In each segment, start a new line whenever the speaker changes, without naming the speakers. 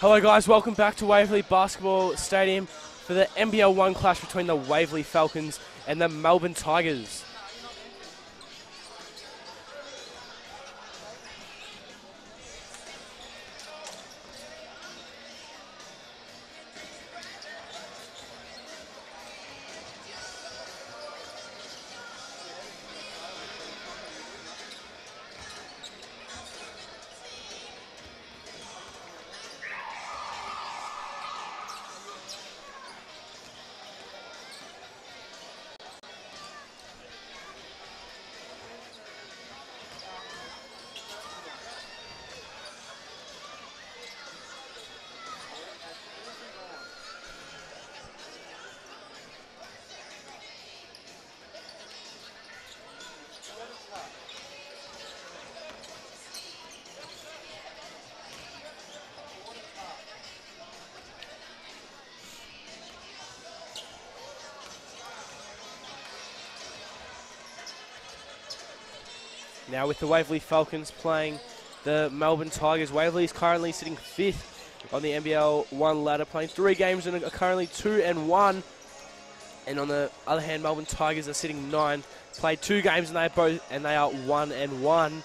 Hello guys, welcome back to Waverley Basketball Stadium for the NBL1 clash between the Waverley Falcons and the Melbourne Tigers. Now with the Waverley Falcons playing the Melbourne Tigers, Waverley is currently sitting 5th on the NBL1 ladder, playing 3 games and are currently 2-1. And on the other hand, Melbourne Tigers are sitting 9th, played 2 games and they are 1-1.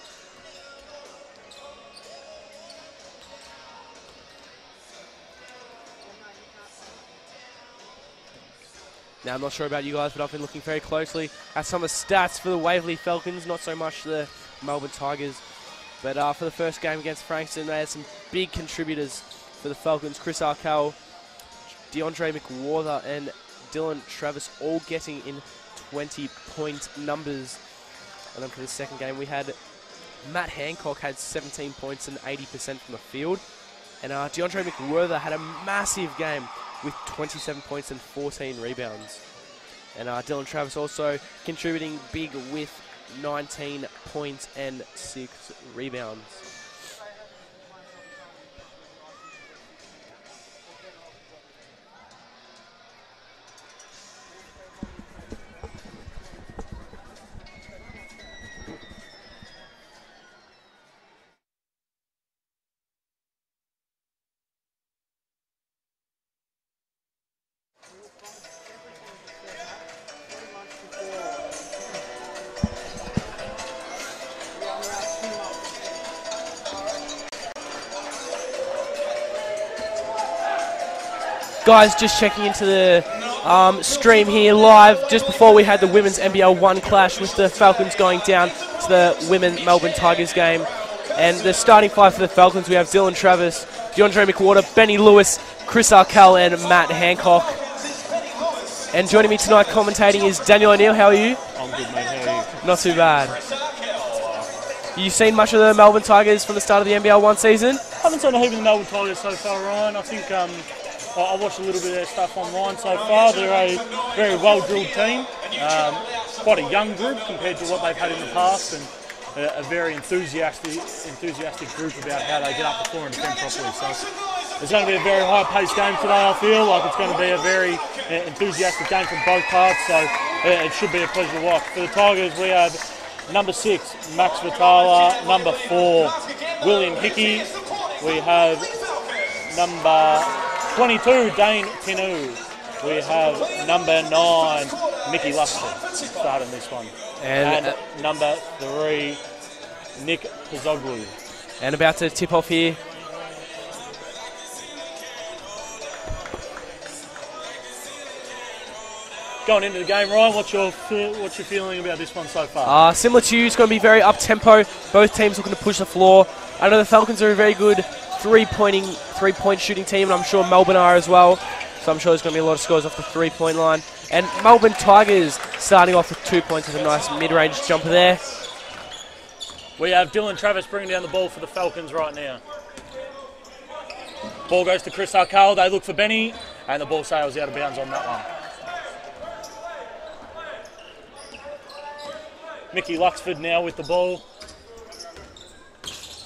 Now, I'm not sure about you guys, but I've been looking very closely at some of the stats for the Waverley Falcons, not so much the Melbourne Tigers. But for the first game against Frankston, they had some big contributors for the Falcons. Chris Arkell, DeAndre McWarther and Dylan Travis all getting in 20-point numbers. And then for the second game, we had Matt Hancock had 17 points and 80% from the field. And DeAndre McWarther had a massive game with 27 points and 14 rebounds. And Dylan Travis also contributing big with 19 points and 6 rebounds. Guys, just checking into the stream here live just before we had the women's NBL1 clash with the Falcons going down to the women Melbourne Tigers game. And the starting 5 for the Falcons, we have Dylan Travis, DeAndre McWarther, Benny Lewis, Chris Arkell and Matt Hancock. And joining me tonight commentating is Daniel O'Neill. How are you?
I'm good, mate. How are you?
Not too bad. You seen much of the Melbourne Tigers from the start of the NBL1 season?
I haven't seen a heap of the Melbourne Tigers so far, Ryan. I think I watched a little bit of their stuff online so far. They're a very well-drilled team, quite a young group compared to what they've had in the past, and a very enthusiastic group about how they get up the floor and defend properly. So it's going to be a very high-paced game today. I feel like it's going to be a very enthusiastic game from both parts. So it should be a pleasure to watch. For the Tigers, we have number 6 Max Vitala, number 4 William Hickey. We have number 22, Dane Tinu. We have number 9, Mickey Luxford, starting this one. And number 3, Nick Pizoglu.
And about to tip off here.
Going into the game, Ryan, what's your feeling about this one so far?
Similar to you, it's going to be very up-tempo. Both teams looking to push the floor. I know the Falcons are a very good three-point shooting team, and I'm sure Melbourne are as well. So I'm sure there's going to be a lot of scores off the three-point line. And Melbourne Tigers starting off with 2 points with a nice mid-range jumper there.
We have Dylan Travis bringing down the ball for the Falcons right now. Ball goes to Chris Arkell. They look for Benny, and the ball sails out of bounds on that one. Mickey Luxford now with the ball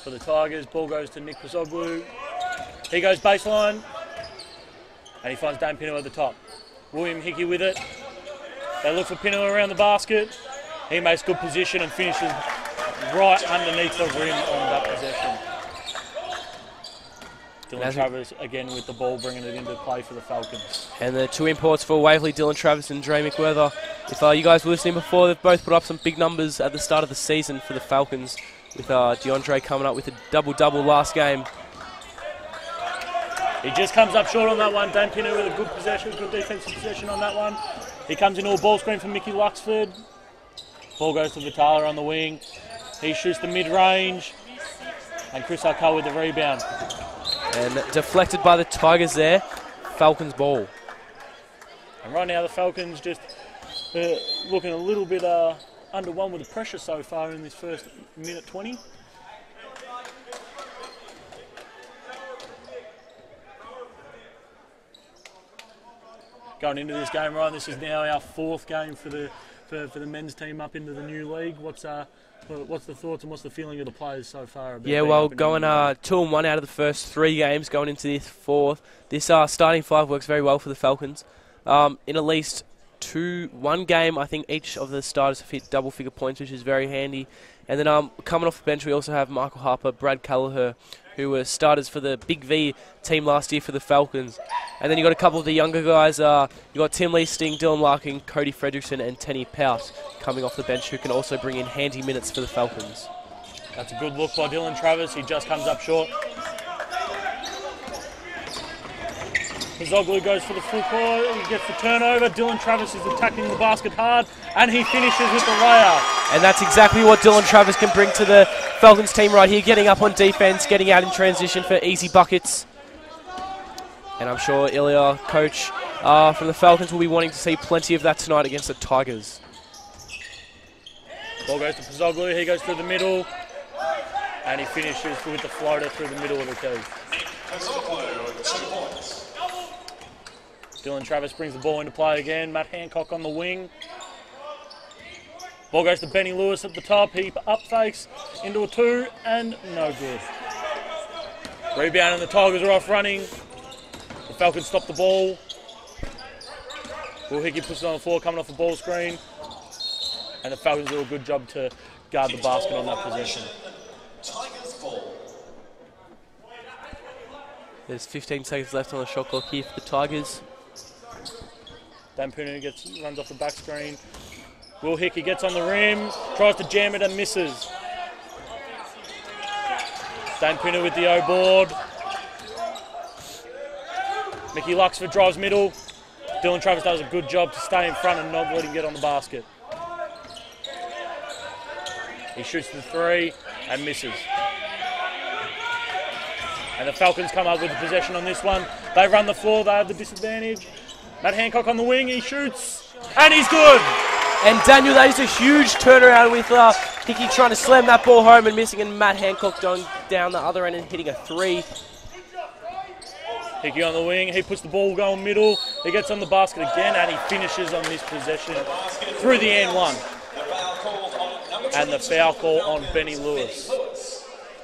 for the Tigers. Ball goes to Nick Pizoglu. He goes baseline, and he finds Dane Pino at the top. William Hickey with it. They look for Pino around the basket. He makes good position and finishes right underneath the rim on that possession. Dylan Travis again with the ball, bringing it into play for the Falcons.
And the two imports for Waverley, Dylan Travis and Dre McWeather. If you guys were listening before, they've both put up some big numbers at the start of the season for the Falcons, with DeAndre coming up with a double-double last game.
He just comes up short on that one. Dan Pinner with a good possession, good defensive possession on that one. He comes into a ball screen for Mickey Luxford. Ball goes to Vitala on the wing. He shoots the mid-range. And Chris Arkell with the rebound.
And deflected by the Tigers there. Falcons ball.
And right now the Falcons just looking a little bit under one with the pressure so far in this first minute 20. Going into this game, Ryan, this is now our fourth game for the men's team up into the new league. What's the thoughts and what's the feeling of the players so far?
Yeah, well, going 2-1 out of the first 3 games, going into this fourth. This starting 5 works very well for the Falcons. In at least one game, I think each of the starters have hit double-figure points, which is very handy. And then coming off the bench, we also have Michael Harper, Brad Callagher, who were starters for the Big V team last year for the Falcons. And then you got a couple of the younger guys. You got Tim Lee Sting, Dylan Larkin, Cody Fredrickson, and Tenny Pout coming off the bench, who can also bring in handy minutes for the Falcons.
That's a good look by Dylan Travis. He just comes up short. Zoglu goes for the full court. He gets the turnover. Dylan Travis is attacking the basket hard, and he finishes with the layup.
And that's exactly what Dylan Travis can bring to the Falcons team right here, getting up on defense, getting out in transition for easy buckets. And I'm sure Ilya, coach from the Falcons, will be wanting to see plenty of that tonight against the Tigers.
Ball goes to Zoglu. He goes through the middle, and he finishes with the floater through the middle of the key. Dylan Travis brings the ball into play again. Matt Hancock on the wing. Ball goes to Benny Lewis at the top. He up fakes into a 2 and no good. Rebound and the Tigers are off running. The Falcons stop the ball. Will Hickey puts it on the floor coming off the ball screen. And the Falcons do a good job to guard the basket on that possession.
There's 15 seconds left on the shot clock here for the Tigers.
Dan Puna runs off the back screen. Will Hickey gets on the rim, tries to jam it and misses. Dan Puna with the O board. Mickey Luxford drives middle. Dylan Travis does a good job to stay in front and not let him get on the basket. He shoots the 3 and misses. And the Falcons come up with the possession on this one. They run the floor, they have the disadvantage. Matt Hancock on the wing, he shoots, and he's good!
And Daniel, that is a huge turnaround with Hickey trying to slam that ball home and missing, and Matt Hancock going down the other end and hitting a 3.
Hickey on the wing, he puts the ball going middle, he gets on the basket again, and he finishes on this possession through the N1. And the foul call on Benny Lewis.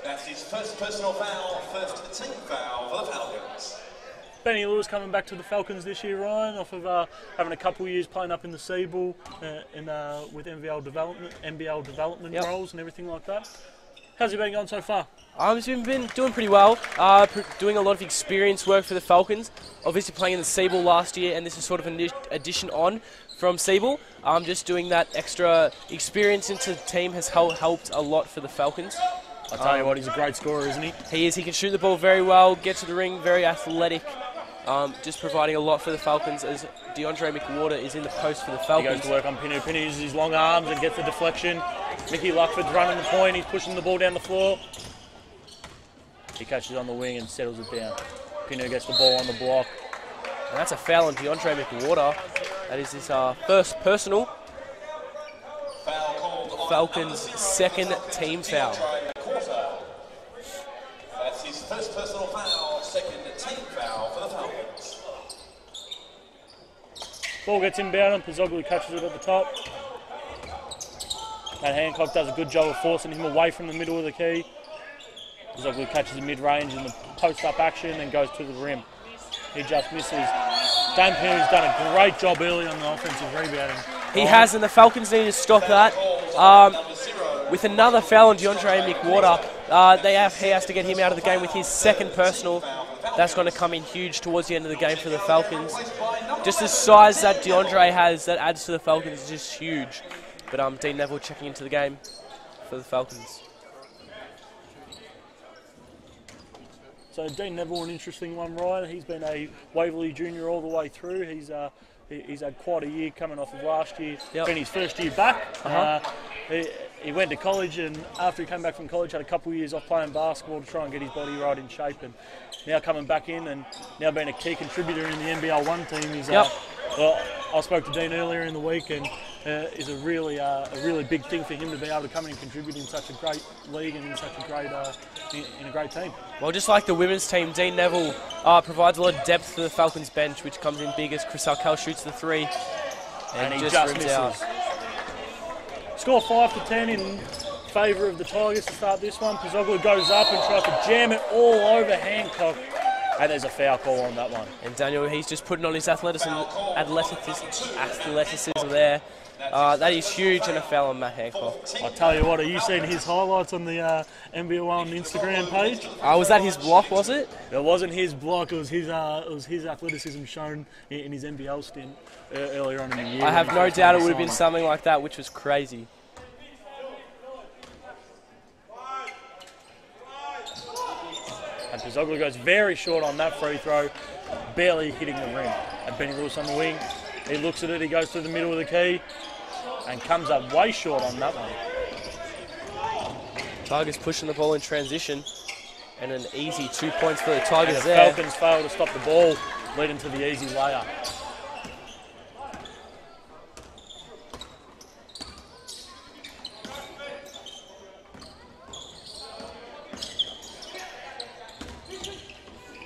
That's his first personal foul, first team foul for the Falcons.
Benny Lewis coming back to the Falcons this year, Ryan, off of having a couple of years playing up in the Seabull with NBL development roles and everything like that. How's he been going so far?
He's been doing pretty well, doing a lot of experience work for the Falcons. Obviously playing in the Seabull last year, and this is sort of an addition on from Seabull. Just doing that extra experience into the team has helped a lot for the Falcons.
I tell you what, he's a great scorer, isn't he?
He is. He can shoot the ball very well, get to the ring, very athletic. Just providing a lot for the Falcons as DeAndre McWater is in the post for the Falcons.
He goes to work on Pinu. Pinu uses his long arms and gets the deflection. Mickey Luckford's running the point. He's pushing the ball down the floor. He catches on the wing and settles it down. Pinu gets the ball on the block.
And that's a foul on DeAndre McWater. That is his first personal. Falcons' second team foul.
That's his first personal foul, second team foul for the Falcons.
Ball gets inbound and Pizzoglu catches it at the top. And Hancock does a good job of forcing him away from the middle of the key. Pizzoglu catches the mid-range in the post-up action and goes to the rim. He just misses. Dan Pinu's done a great job early on the offensive rebounding.
He has, and the Falcons need to stop that. With another foul on DeAndre McWater, he has to get him out of the game with his second personal. That's going to come in huge towards the end of the game for the Falcons. Just the size that DeAndre has, that adds to the Falcons, is just huge. But Dean Neville checking into the game for the Falcons.
So Dean Neville, an interesting one, Ryan. He's been a Waverley junior all the way through. He's had quite a year coming off of last year. Been his first year back. He went to college, and after he came back from college, had a couple of years off playing basketball to try and get his body right in shape. And now coming back in and now being a key contributor in the NBL1 team. He's, well, I spoke to Dean earlier in the week, and is a really big thing for him to be able to come in and contribute in such a great league and in such a great in a great team.
Well, just like the women's team, Dean Neville provides a lot of depth for the Falcons bench, which comes in big as Chris Arkell shoots the three and he just misses out.
Score 5-10 in favour of the Tigers to start this one. Pizzoglu goes up and tries to jam it all over Hancock. And there's a foul call on that one.
And Daniel, he's just putting on his athleticism there. That is huge, and a foul on Matt Hancock.
I tell you what, have you seen his highlights on the NBL1 Instagram page?
Was that his block, was it?
It wasn't his block, it was his athleticism shown in his NBL stint earlier on in the year.
I have no doubt it would have been something like that, which was crazy.
And Pizzoglu goes very short on that free throw, barely hitting the rim. And Benny Lewis on the wing, he looks at it, he goes to the middle of the key, and comes up way short on that one.
Tigers pushing the ball in transition, and an easy 2 points for the Tigers
and the
there.
Falcons fail to stop the ball, leading to the easy layup.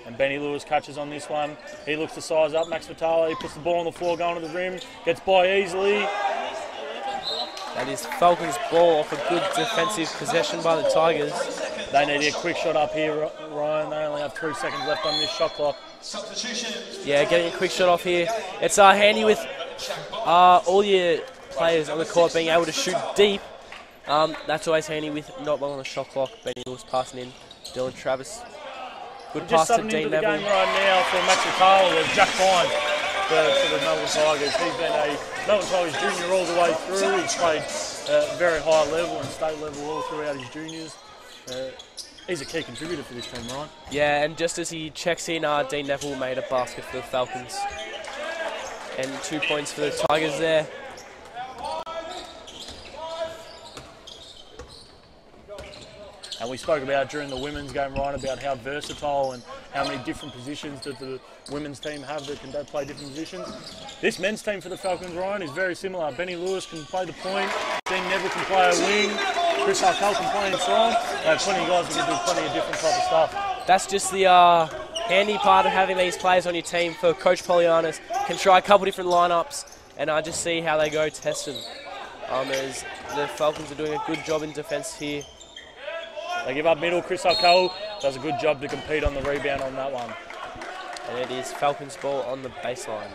And Benny Lewis catches on this one. He looks to size up Max Vitale, puts the ball on the floor, going to the rim, gets by easily.
That is Falcons' ball off a good defensive possession by the Tigers.
They need a quick shot up here, Ryan. They only have 3 seconds left on this shot clock.
Yeah, getting a quick shot off here. It's handy with all your players on the court being able to shoot deep. That's always handy with not well on the shot clock. Benny Lewis passing in. Dylan Travis. Good pass to Dean Neville. Just subbing into the game
right now for Max Vitale. There's Jack Fine for the Melbourne Tigers. He's been a Melbourne Tigers junior all the way through. He's played very high level and state level all throughout his juniors. He's a key contributor for this team, Ryan.
Yeah, and just as he checks in, Dean Neville made a basket for the Falcons. And 2 points for the Tigers there.
And we spoke about during the women's game, Ryan, about how versatile and how many different positions that the women's team have that can play different positions. This men's team for the Falcons, Ryan, is very similar. Benny Lewis can play the point, Dean Neville can play a wing, Chris Arkell can play inside. There are plenty of guys that can do plenty of different type of stuff.
That's just the handy part of having these players on your team for Coach Polianis. Can try a couple different lineups and just see how they go tested. As the Falcons are doing a good job in defence here.
They give up middle. Chris Arkell does a good job to compete on the rebound on that one.
And it is Falcons ball on the baseline.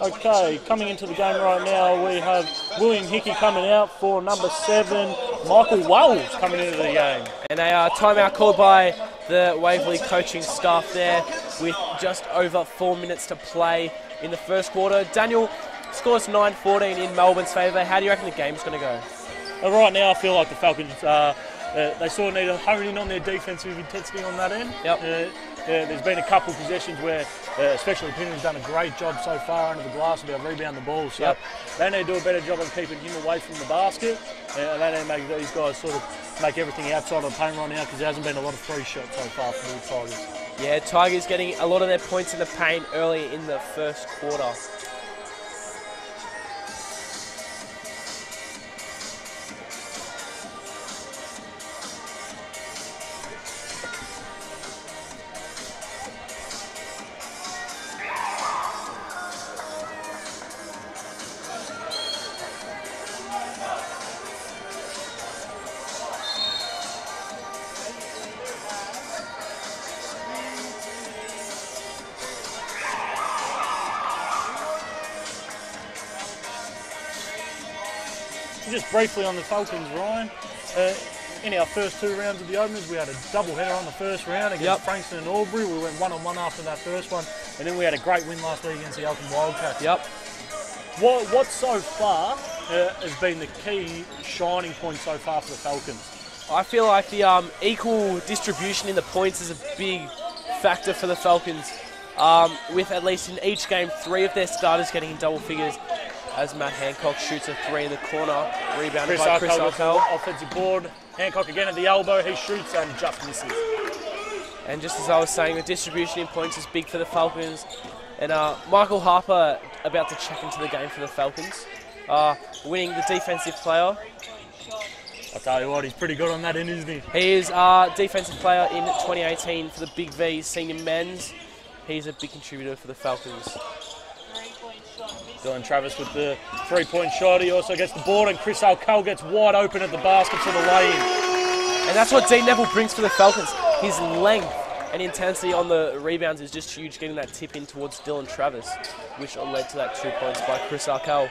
Okay, coming into the game right now, we have William Hickey coming out for number 7, Michael Wells coming into the game.
And a timeout called by the Waverley coaching staff there with just over 4 minutes to play in the first quarter. Daniel, scores 9-14 in Melbourne's favour. How do you reckon the game's going to go?
Right now, I feel like the Falcons, they sort of need to hone in on their defensive intensity on that end.
Yep.
There's been a couple of possessions where, especially Pinner's done a great job so far under the glass to be able to rebound the ball. So they need to do a better job of keeping him away from the basket. And they need to make these guys sort of make everything outside of the paint right now because there hasn't been a lot of free shots so far for the Tigers.
Yeah, Tigers getting a lot of their points in the paint early in the first quarter.
Just briefly on the Falcons, Ryan. In our first 2 rounds of the openers, we had a double-header on the first round against Frankston and Albury. We went 1-on-1 after that first one, and then we had a great win last week against the Eltham Wildcats.
Yep.
What so far has been the key shining point so far for the Falcons?
I feel like the equal distribution in the points is a big factor for the Falcons, with at least in each game 3 of their starters getting in double figures, as Matt Hancock shoots a 3 in the corner, rebounded by Chris Arkell.
Offensive board, Hancock again at the elbow, he shoots and just misses.
And just as I was saying, the distribution in points is big for the Falcons. And Michael Harper about to check into the game for the Falcons, winning the defensive player.
I'll tell you what, he's pretty good on that end, isn't he?
He is defensive player in 2018 for the Big V Senior Men's. He's a big contributor for the Falcons.
Dylan Travis with the 3-point shot. He also gets the board, and Chris Arkell gets wide open at the basket for the lay-in.
And that's what Dean Neville brings for the Falcons. His length and intensity on the rebounds is just huge, getting that tip in towards Dylan Travis, which led to that 2 points by Chris Arkell.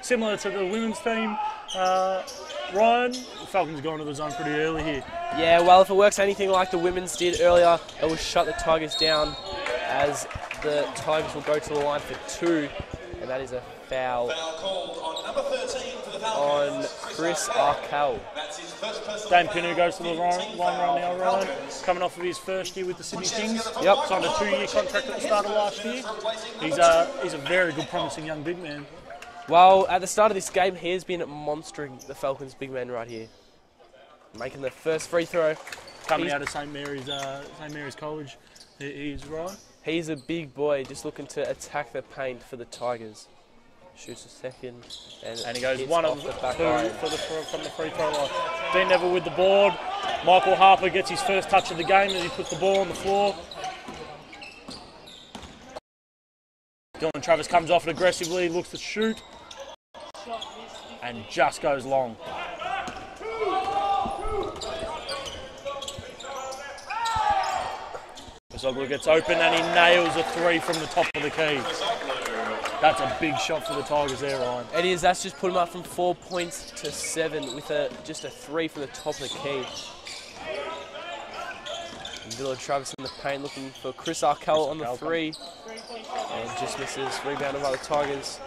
Similar to the women's team, Ryan, the Falcons going to the zone pretty early here.
Yeah, well, if it works anything like the women's did earlier, it will shut the Tigers down, as the Tigers will go to the line for 2, and that is a foul
called on number 13 for the
on
Falcons.
Chris Arkell.
That's his first personal
Dane Pinner goes to the line right now, Ryan. Coming off of his first year with the Sydney Kings.
Yep.
Signed a 2-year contract at the start of last year. He's a very good, promising young big man.
Well, at the start of this game, he has been monstering the Falcons' big man right here, making the first free throw.
Coming out of St Mary's College, he's Ryan.
He's a big boy, just looking to attack the paint for the Tigers. Shoots a second, and
he goes
hits
1
off
of
the back
2
line.
from the free throw line. Dean Neville with the board. Michael Harper gets his first touch of the game as he puts the ball on the floor. Dylan Travis comes off it aggressively, looks to shoot, and just goes long. Zoglu gets open and he nails a 3 from the top of the key. That's a big shot for the Tigers there, Ryan.
It is. That's just put him up from 4 points to 7 with just a 3 from the top of the key. And Dylan Travis in the paint looking for Chris Arkell on the 3. And just misses. Rebounded by the Tigers.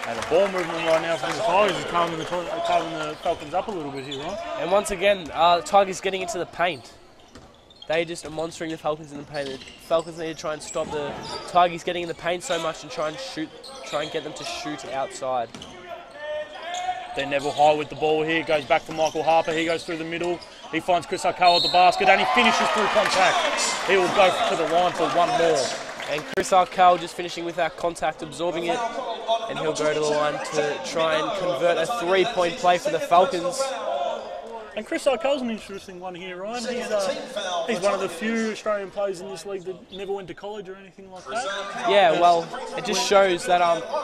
And the ball movement right now from the Tigers is calming the Falcons up a little bit here, right?
And once again, the Tigers getting into the paint. They just are monstering the Falcons in the paint. The Falcons need to try and stop the Tigers getting in the paint so much and try and get them to shoot outside.
Then Neville high with the ball here, goes back to Michael Harper. He goes through the middle. He finds Chris Arkell at the basket and he finishes through contact. He will go to the line for 1 more.
And Chris Arkell just finishing with that contact, absorbing it, and he'll go to the line to try and convert a 3-point play for the Falcons.
And Chris Arkell's an interesting one here, Ryan. He's one of the few Australian players in this league that never went to college or anything like that.
Yeah, well, it just shows that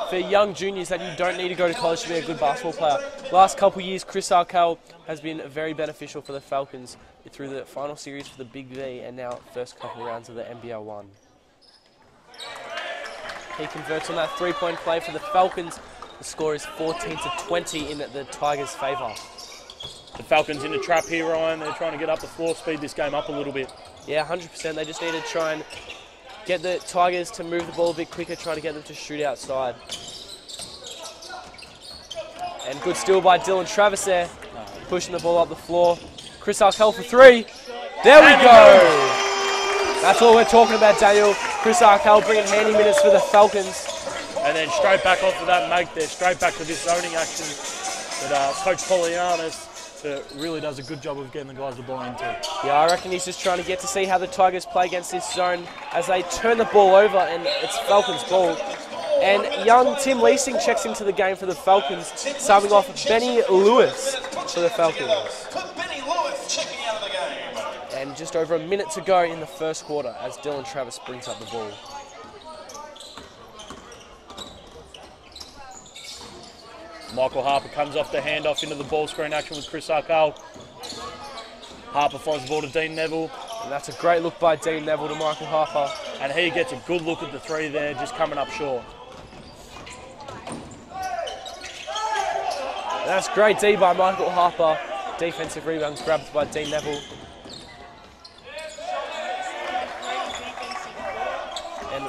for young juniors that you don't need to go to college to be a good basketball player. Last couple of years, Chris Arkell has been very beneficial for the Falcons through the final series for the Big V and now first couple of rounds of the NBL1. He converts on that 3-point play for the Falcons. The score is 14-20 in the Tigers' favour.
The Falcons in the trap here, Ryan. They're trying to get up the floor, speed this game up a little bit.
Yeah, 100%. They just need to try and get the Tigers to move the ball a bit quicker, try to get them to shoot outside. And good steal by Dylan Travis there, pushing the ball up the floor. Chris Arkell for 3. There we go! That's all we're talking about, Daniel. Chris Arkell bringing handy minutes for the Falcons.
And then straight back off of that make there, straight back to this zoning action that Coach Polianis really does a good job of getting the guys to buy into.
Yeah, I reckon he's just trying to get to see how the Tigers play against this zone as they turn the ball over and it's Falcons' ball. And young Tim Leasing checks into the game for the Falcons, subbing off Benny Lewis for the Falcons.
Benny Lewis checking out of the game.
And just over a minute to go in the first quarter as Dylan Travis brings up the ball.
Michael Harper comes off the handoff into the ball screen action with Chris Arkell. Harper finds the ball to Dean Neville.
And that's a great look by Dean Neville to Michael Harper.
and he gets a good look at the three there, just coming up short.
That's great D by Michael Harper. Defensive rebounds grabbed by Dean Neville.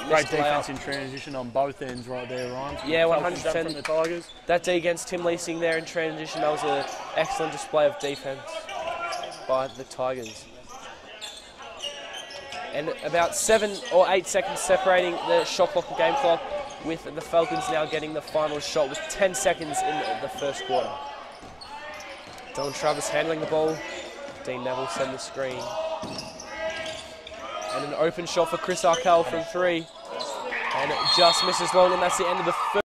Great defense in transition on both ends right there, Ryan.
Yeah, 100%.
From the Tigers.
That D against Tim Leasing there in transition, that was an excellent display of defense by the Tigers. And about 7 or 8 seconds separating the shot clock and game clock, with the Falcons now getting the final shot with 10 seconds in the first quarter. Dylan Travis handling the ball. Dean Neville send the screen. And an open shot for Chris Arkell from 3. And it just misses long, and that's the end of the first.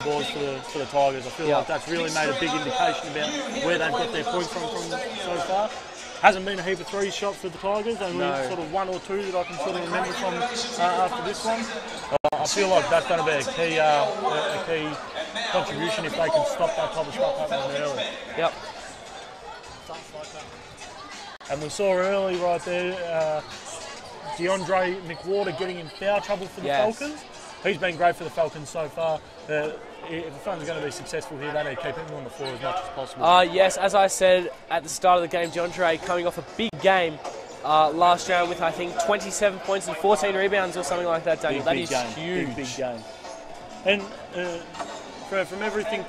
Balls for the Tigers. I feel like that's really made a big indication about where they've got their points from so far. Hasn't been a heap of threes shot for the Tigers, only sort of 1 or 2 that I can sort of remember from after this one. I feel like that's going to be a key contribution if they can stop that type of stuff happening early.
Yep.
And we saw early right there, DeAndre McWhorter getting in foul trouble for the Falcons. He's been great for the Falcons so far. If the Falcons are going to be successful here, they need to keep him on the floor as much as possible.
Yes, as I said at the start of the game, DeAndre coming off a big game last round with, I think, 27 points and 14 rebounds or something like that, Daniel. That is huge.
Big game. And from everything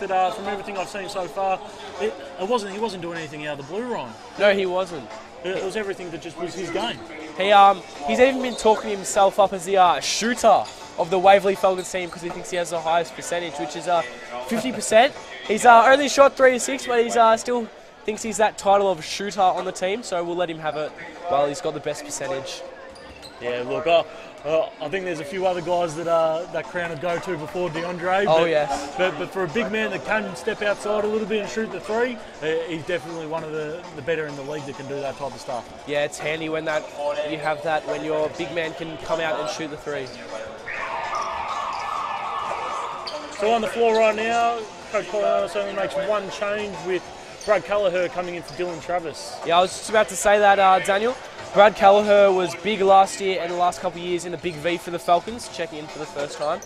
I've seen so far, he wasn't doing anything out of the blue, Ryan.
No, he wasn't.
It was everything that just was his game.
He's even been talking himself up as the shooter of the Waverley Falcons team because he thinks he has the highest percentage, which is 50%. He's only shot 3 of 6, but he's still thinks he's that title of shooter on the team, so we'll let him have it while he's got the best percentage.
Yeah, look, I think there's a few other guys that crown would go to before DeAndre.
Oh, yes.
But for a big man that can step outside a little bit and shoot the 3, he's definitely one of the better in the league that can do that type of stuff.
Yeah, it's handy when you have that when your big man can come out and shoot the 3.
So on the floor right now, Coach Polianos only makes one change with Brad Callagher coming in for Dylan Travis. Yeah,
I was just about to say that, Daniel. Brad Callagher was big last year and the last couple of years in the Big V for the Falcons, checking in for the first time.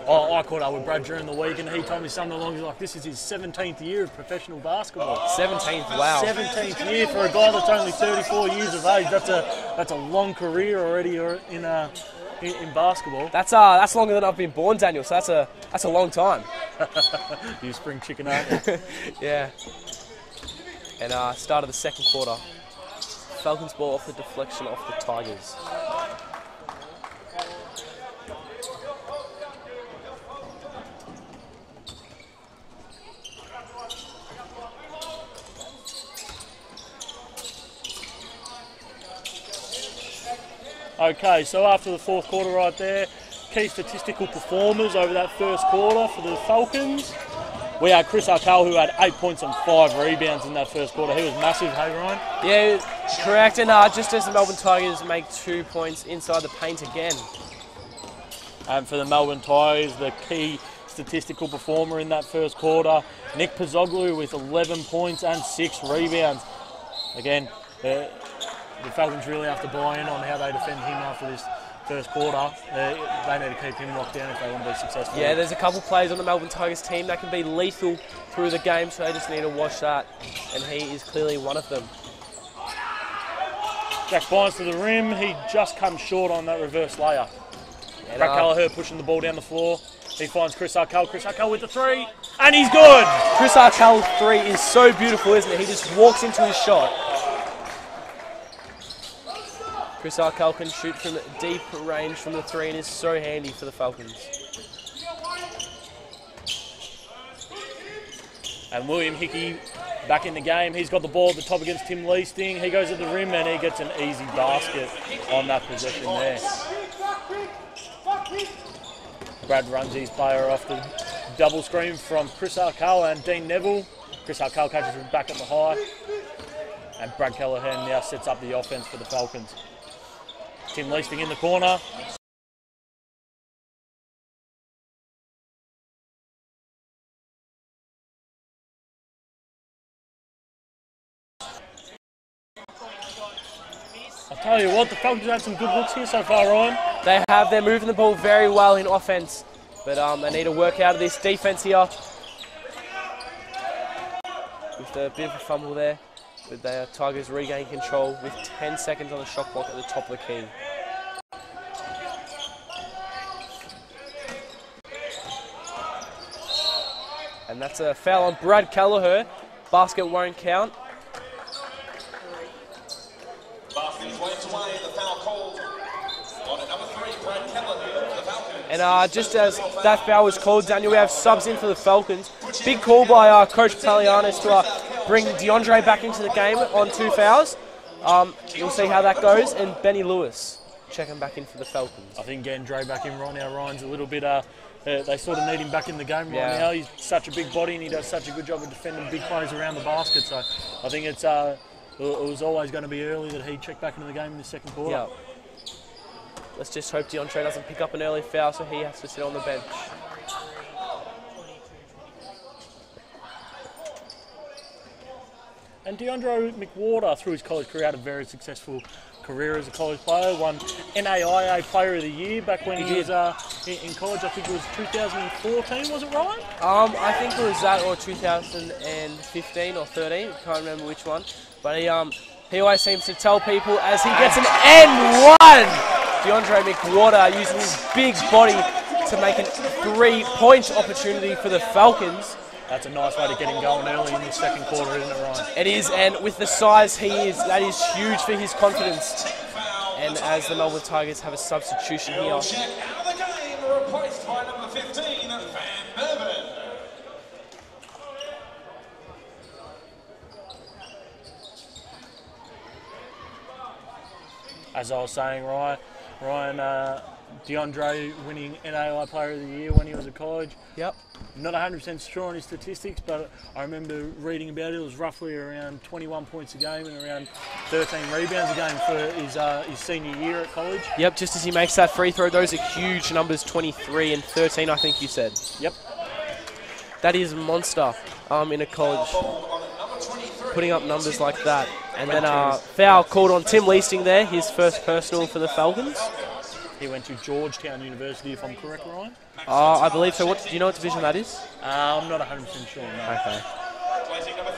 I caught up with Brad during the week and he told me something along like this is his 17th year of professional basketball.
17th, wow.
17th year for a guy that's only 34 years of age. That's a long career already in basketball.
That's longer than I've been born, Daniel. So that's a long time.
You spring chicken, aren't you?
Yeah. And start of the second quarter. Falcons ball off the deflection off the Tigers.
Okay, so after the fourth quarter right there, key statistical performers over that first quarter for the Falcons. We had Chris Arkell, who had 8 points and 5 rebounds in that first quarter. He was massive, hey Ryan?
Yeah, correct. And just as the Melbourne Tigers make 2 points inside the paint again.
And for the Melbourne Tigers, the key statistical performer in that first quarter, Nick Pozzoglu with 11 points and 6 rebounds. Again, the Falcons really have to buy in on how they defend him after this first quarter. They need to keep him locked down if they want to be successful.
Yeah, there's a couple of players on the Melbourne Tigers team that can be lethal through the game, so they just need to watch that, and he is clearly one of them.
Jack Bynes to the rim. He just comes short on that reverse layup. Brad Callagher pushing the ball down the floor. He finds Chris Arkell. Chris Arkell with the 3, and he's good!
Chris Arkell's 3 is so beautiful, isn't it? He just walks into his shot. Chris Arkell can shoot from deep range from the 3 and is so handy for the Falcons.
And William Hickey back in the game. He's got the ball at the top against Tim Leasting. He goes at the rim and he gets an easy basket on that possession there. Brad runs his player off the double screen from Chris Arkell and Dean Neville. Chris Arkell catches him back at the high. And Brad Callagher now sets up the offense for the Falcons. Tim Leasting in the corner. I'll tell you what, the Falcons had some good looks here so far, Ryan.
They have. They're moving the ball very well in offense, but they need to work out of this defense here. With a bit of a fumble there, but the Tigers regain control with 10 seconds on the shot clock at the top of the key. And that's a foul on Brad Kelleher. Basket won't count.
Basket went away, the foul called on at number 3, Brad Kelleher for the Falcons.
And just as that foul was called, Daniel, we have subs in for the Falcons. Big call by Coach Palianis to bring DeAndre back into the game on 2 fouls. You'll see how that goes. And Benny Lewis checking back in for the Falcons.
I think getting Dre back in right now, Ryan's a little bit... they sort of need him back in the game right now. He's such a big body and he does such a good job of defending big plays around the basket. So I think it was always going to be early that he checked back into the game in the second quarter.
Yeah. Let's just hope DeAndre doesn't pick up an early foul so he has to sit on the bench.
And DeAndre McWhorter, through his college career, had a very successful career as a college player. Won NAIA Player of the Year back when he was in college. I think it was 2014, was it, Ryan?
I think it was that or 2015 or 13. I can't remember which one. But he always seems to tell people as he gets an N1. DeAndre McWhorter using his big body to make a 3-point opportunity for the Falcons.
That's a nice way to get him going early in the second quarter, isn't it, Ryan?
It is, and with the size he is, that is huge for his confidence. And as the Melbourne Tigers have a substitution here.
Check out of the game, replaced by number 15, Van Merven.
As I was saying, Ryan, DeAndre winning NAIA Player of the Year when he was at college.
Yep.
Not 100% sure on his statistics, but I remember reading about it. It was roughly around 21 points a game and around 13 rebounds a game for his senior year at college.
Yep, just as he makes that free throw, those are huge numbers, 23 and 13, I think you said.
Yep.
That is a monster in a college, putting up numbers like that. And then foul called on Tim Leasting there, his first personal for the Falcons.
He went to Georgetown University, if I'm correct, Ryan?
I believe so. Do you know what division that is?
I'm not 100% sure, no.
Okay.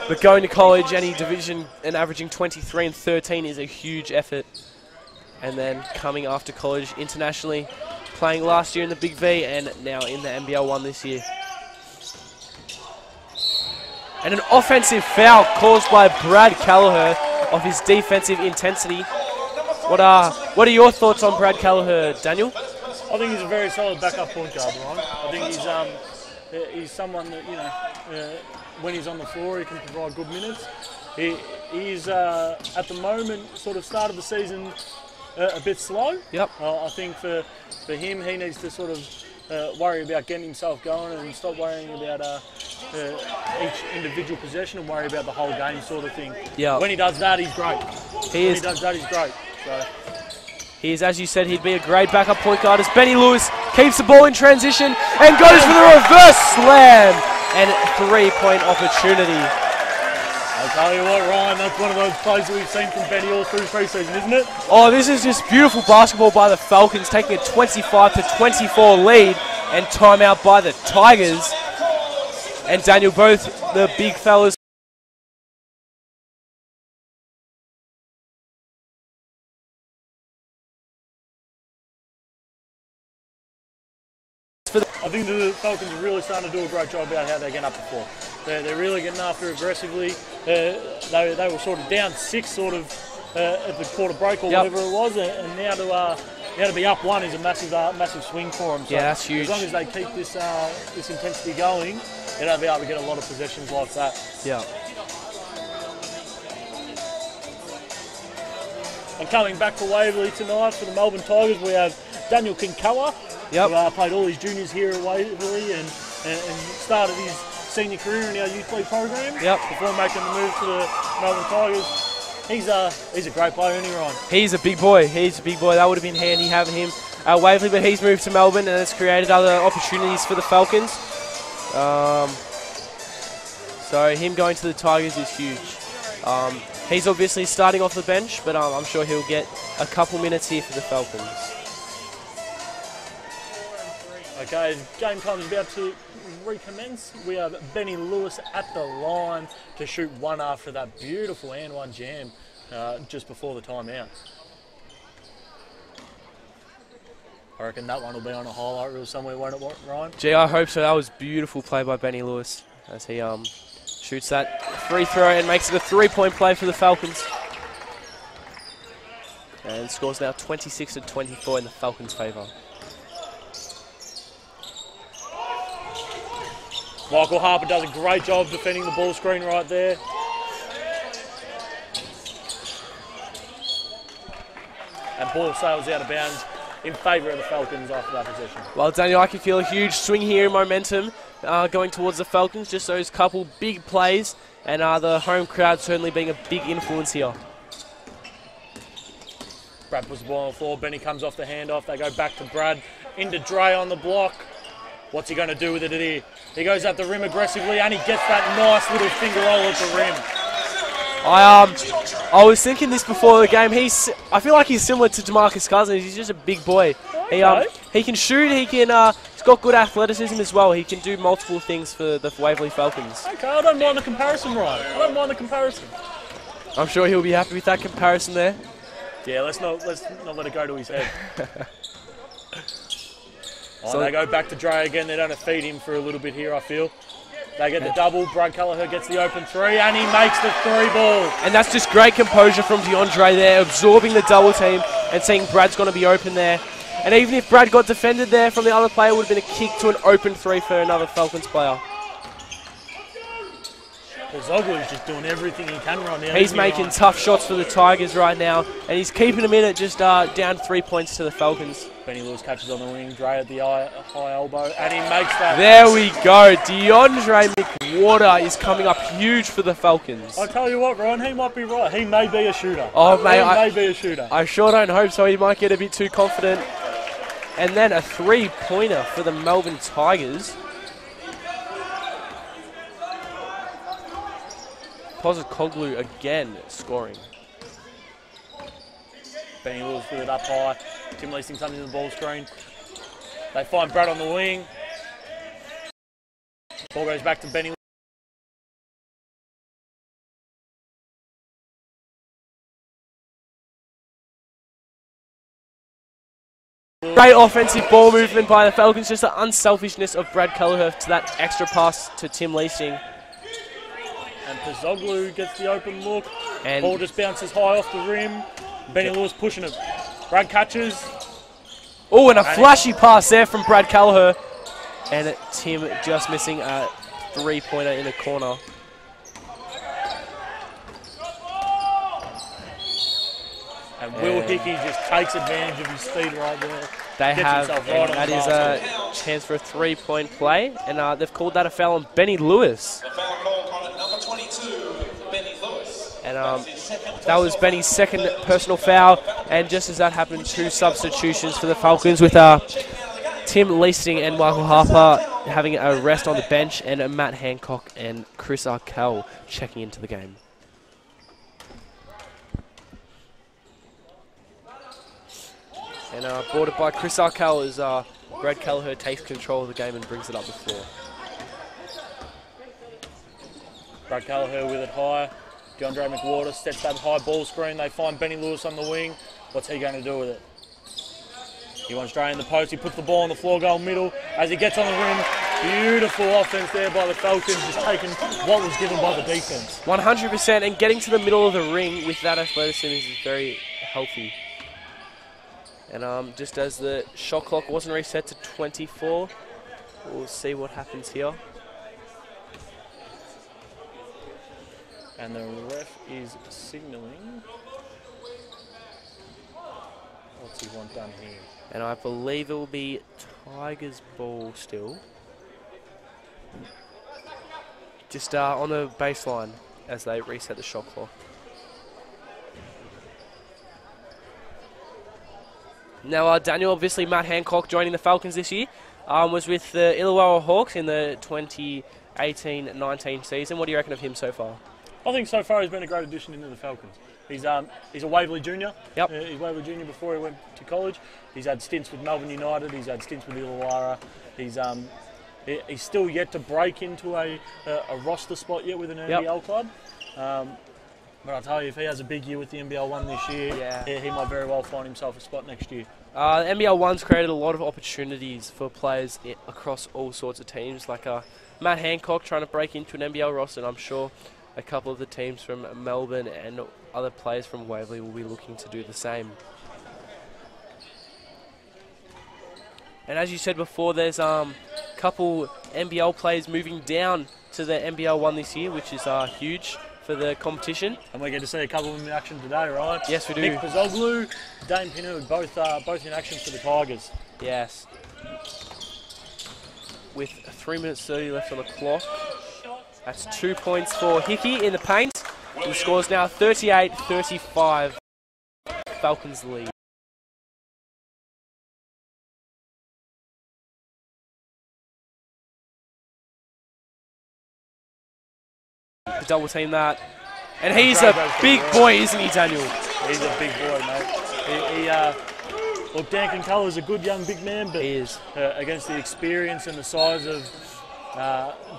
But going to college, any division and averaging 23 and 13 is a huge effort. And then coming after college internationally, playing last year in the Big V and now in the NBL1 this year. And an offensive foul caused by Brad Kelleher of his defensive intensity. What are your thoughts on Brad Kelleher, Daniel?
I think he's a very solid backup point guard, Ron. I think he's someone that, you know, when he's on the floor, he can provide good minutes. He's at the moment, sort of start of the season, a bit slow.
Yep.
I think for him, he needs to sort of worry about getting himself going and stop worrying about each individual possession and worry about the whole game sort of thing.
Yeah.
When he does that, he's great.
He
does that, he's great. So.
He is, as you said, he'd be a great backup point guard as Benny Lewis keeps the ball in transition and goes for the reverse slam and 3-point opportunity.
I'll tell you what, Ryan, that's one of those plays that we've seen from Benny all through pre-season, isn't it?
Oh, this is just beautiful basketball by the Falcons, taking a 25-24 lead and timeout by the Tigers. And Daniel, both the big fellas.
I think the Falcons are really starting to do a great job about how they're getting up the floor. They're really getting after aggressively. They were sort of down 6 sort of at the quarter break or whatever it was, and now to be up 1 is a massive swing for them. So
yeah, that's huge.
As long as they keep this intensity going, they'll be able to get a lot of possessions like that.
Yeah.
And coming back for Waverley tonight for the Melbourne Tigers, we have Daniel Kinkawa.
Yep.
Who played all his juniors here at Waverley and started his senior career in our youth league program.
Yep.
Before making the move to the Melbourne Tigers. He's a great player, isn't he, Ryan?
He's a big boy. He's a big boy. That would have been handy having him at Waverley, but he's moved to Melbourne and it's created other opportunities for the Falcons. So him going to the Tigers is huge. He's obviously starting off the bench, but I'm sure he'll get a couple minutes here for the Falcons.
Okay, game time is about to recommence. We have Benny Lewis at the line to shoot one after that beautiful and one jam just before the timeout. I reckon that one will be on a highlight reel somewhere, won't it, Ryan?
Gee, I hope so. That was beautiful play by Benny Lewis as he shoots that free throw and makes it a 3-point play for the Falcons. And scores now 26-24 in the Falcons' favour.
Michael Harper does a great job defending the ball screen right there. And ball sails out of bounds in favour of the Falcons after that possession.
Well, Daniel, I can feel a huge swing here in momentum going towards the Falcons. Just those couple big plays, and the home crowd certainly being a big influence here.
Brad puts the ball on the floor. Benny comes off the handoff. They go back to Brad. Into Dre on the block. What's he going to do with it here? He goes at the rim aggressively, and he gets that nice little finger roll at the rim.
I was thinking this before the game. I feel like he's similar to DeMarcus Cousins. He's just a big boy.
Okay.
He can shoot. He's got good athleticism as well. He can do multiple things for the Waverley Falcons.
Okay, I don't mind the comparison, Ryan. I don't mind the comparison.
I'm sure he'll be happy with that comparison there.
Yeah, let's not let it go to his head. So they go back to Dre again. They're going to feed him for a little bit here, I feel. They get the double. Brad Kelleher gets the open three, and he makes the 3-ball.
And that's just great composure from DeAndre there, absorbing the double team and seeing Brad's going to be open there. And even if Brad got defended there from the other player, it would have been a kick to an open 3 for another Falcons player.
Well, Zoglu's just doing everything he can right now.
He's making tough shots for the Tigers right now, and he's keeping them in at just down 3 points to the Falcons.
Benny Lewis catches on the wing, Dre at the high elbow, and he makes that.
There we go. DeAndre McWhorter is coming up huge for the Falcons.
I tell you what, Ryan, he might be right. He may be a shooter.
Oh, mate,
he may be a shooter.
I sure don't hope so. He might get a bit too confident. And then a 3-pointer for the Melbourne Tigers. Postecoglou again scoring.
Benny Lewis with it up high. Tim Leasing comes in the ball screen. They find Brad on the wing. Ball goes back to Benny.
Great offensive ball movement by the Falcons. Just the unselfishness of Brad Kelleher to that extra pass to Tim Leasing.
And Postecoglou gets the open look.
And
ball just bounces high off the rim. Benny Lewis pushing it. Brad catches.
Oh, and a flashy pass there from Brad Kelleher. And Tim just missing a 3-pointer in the corner.
And Will Hickey just takes advantage of his speed right there.
They have,
Right,
that is a chance for a 3-point play. And they've called that a foul on Benny Lewis.
The foul called on number 22, Benny Lewis.
And that was Benny's second personal foul. And just as that happened, 2 substitutions for the Falcons with Tim Leasing and Michael Harper having a rest on the bench, and Matt Hancock and Chris Arkell checking into the game. And boarded by Chris Arkell as Brad Kelleher takes control of the game and brings it up the floor.
Brad Kelleher with it high. DeAndre McWhorter steps that high ball screen. They find Benny Lewis on the wing. What's he going to do with it? He wants straight in the post. He puts the ball on the floor goal middle. As he gets on the rim, beautiful offense there by the Falcons, just taking what was given by the defense.
100%, and getting to the middle of the ring with that athleticism is very healthy. And just as the shot clock wasn't reset to 24, we'll see what happens here.
And the ref is signalling. What's he want done here?
And I believe it will be Tigers' ball still. Just on the baseline as they reset the shot clock. Now, Daniel, obviously Matt Hancock joining the Falcons this year, was with the Illawarra Hawks in the 2018-19 season. What do you reckon of him so far?
I think so far he's been a great addition into the Falcons. He's a Waverley junior.
Yep.
He's Waverley junior before he went to college. He's had stints with Melbourne United. He's had stints with Illawarra. He's still yet to break into a roster spot yet with an NBL club. But I'll tell you, if he has a big year with the NBL1 this year, he might very well find himself a spot next year.
NBL1's created a lot of opportunities for players across all sorts of teams, like Matt Hancock trying to break into an NBL roster, and I'm sure a couple of the teams from Melbourne and other players from Waverley will be looking to do the same. And as you said before, there's a couple NBL players moving down to the NBL1 this year, which is huge for the competition.
And we get to see a couple of them in action today, right?
Yes, we do.
Nick Pazoglu, Dane Pinu, both in action for the Tigers.
Yes. With 3 minutes 30 left on the clock. That's 2 points for Hickey in the paint. And the score's now 38-35. Falcons lead. Double team that. And he's a big boy, isn't he, Daniel?
He's a big boy, mate. Look, Dan Kinculla's a good young big man, but
he is.
Against the experience and the size of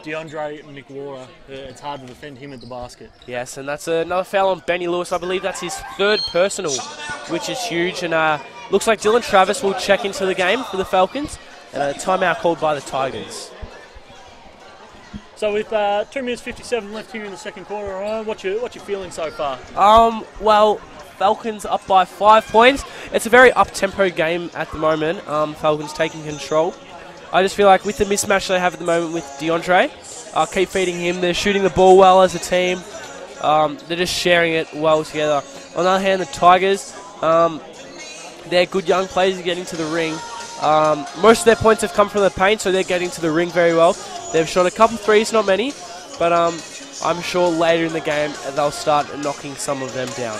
DeAndre McLaura, it's hard to defend him at the basket.
Yes, and that's another foul on Benny Lewis. I believe that's his third personal, which is huge. And looks like Dylan Travis will check into the game for the Falcons. And a timeout called by the Tigers.
So with 2 minutes 57 left here in the second quarter, Ryan, what's your feeling so far?
Well, Falcons up by 5 points. It's a very up-tempo game at the moment. Falcons taking control. I just feel like with the mismatch they have at the moment with DeAndre, keep feeding him. They're shooting the ball well as a team. They're just sharing it well together. On the other hand, the Tigers, they're good young players getting to the ring. Most of their points have come from the paint, so they're getting to the ring very well. They've shot a couple threes, not many, but I'm sure later in the game they'll start knocking some of them down.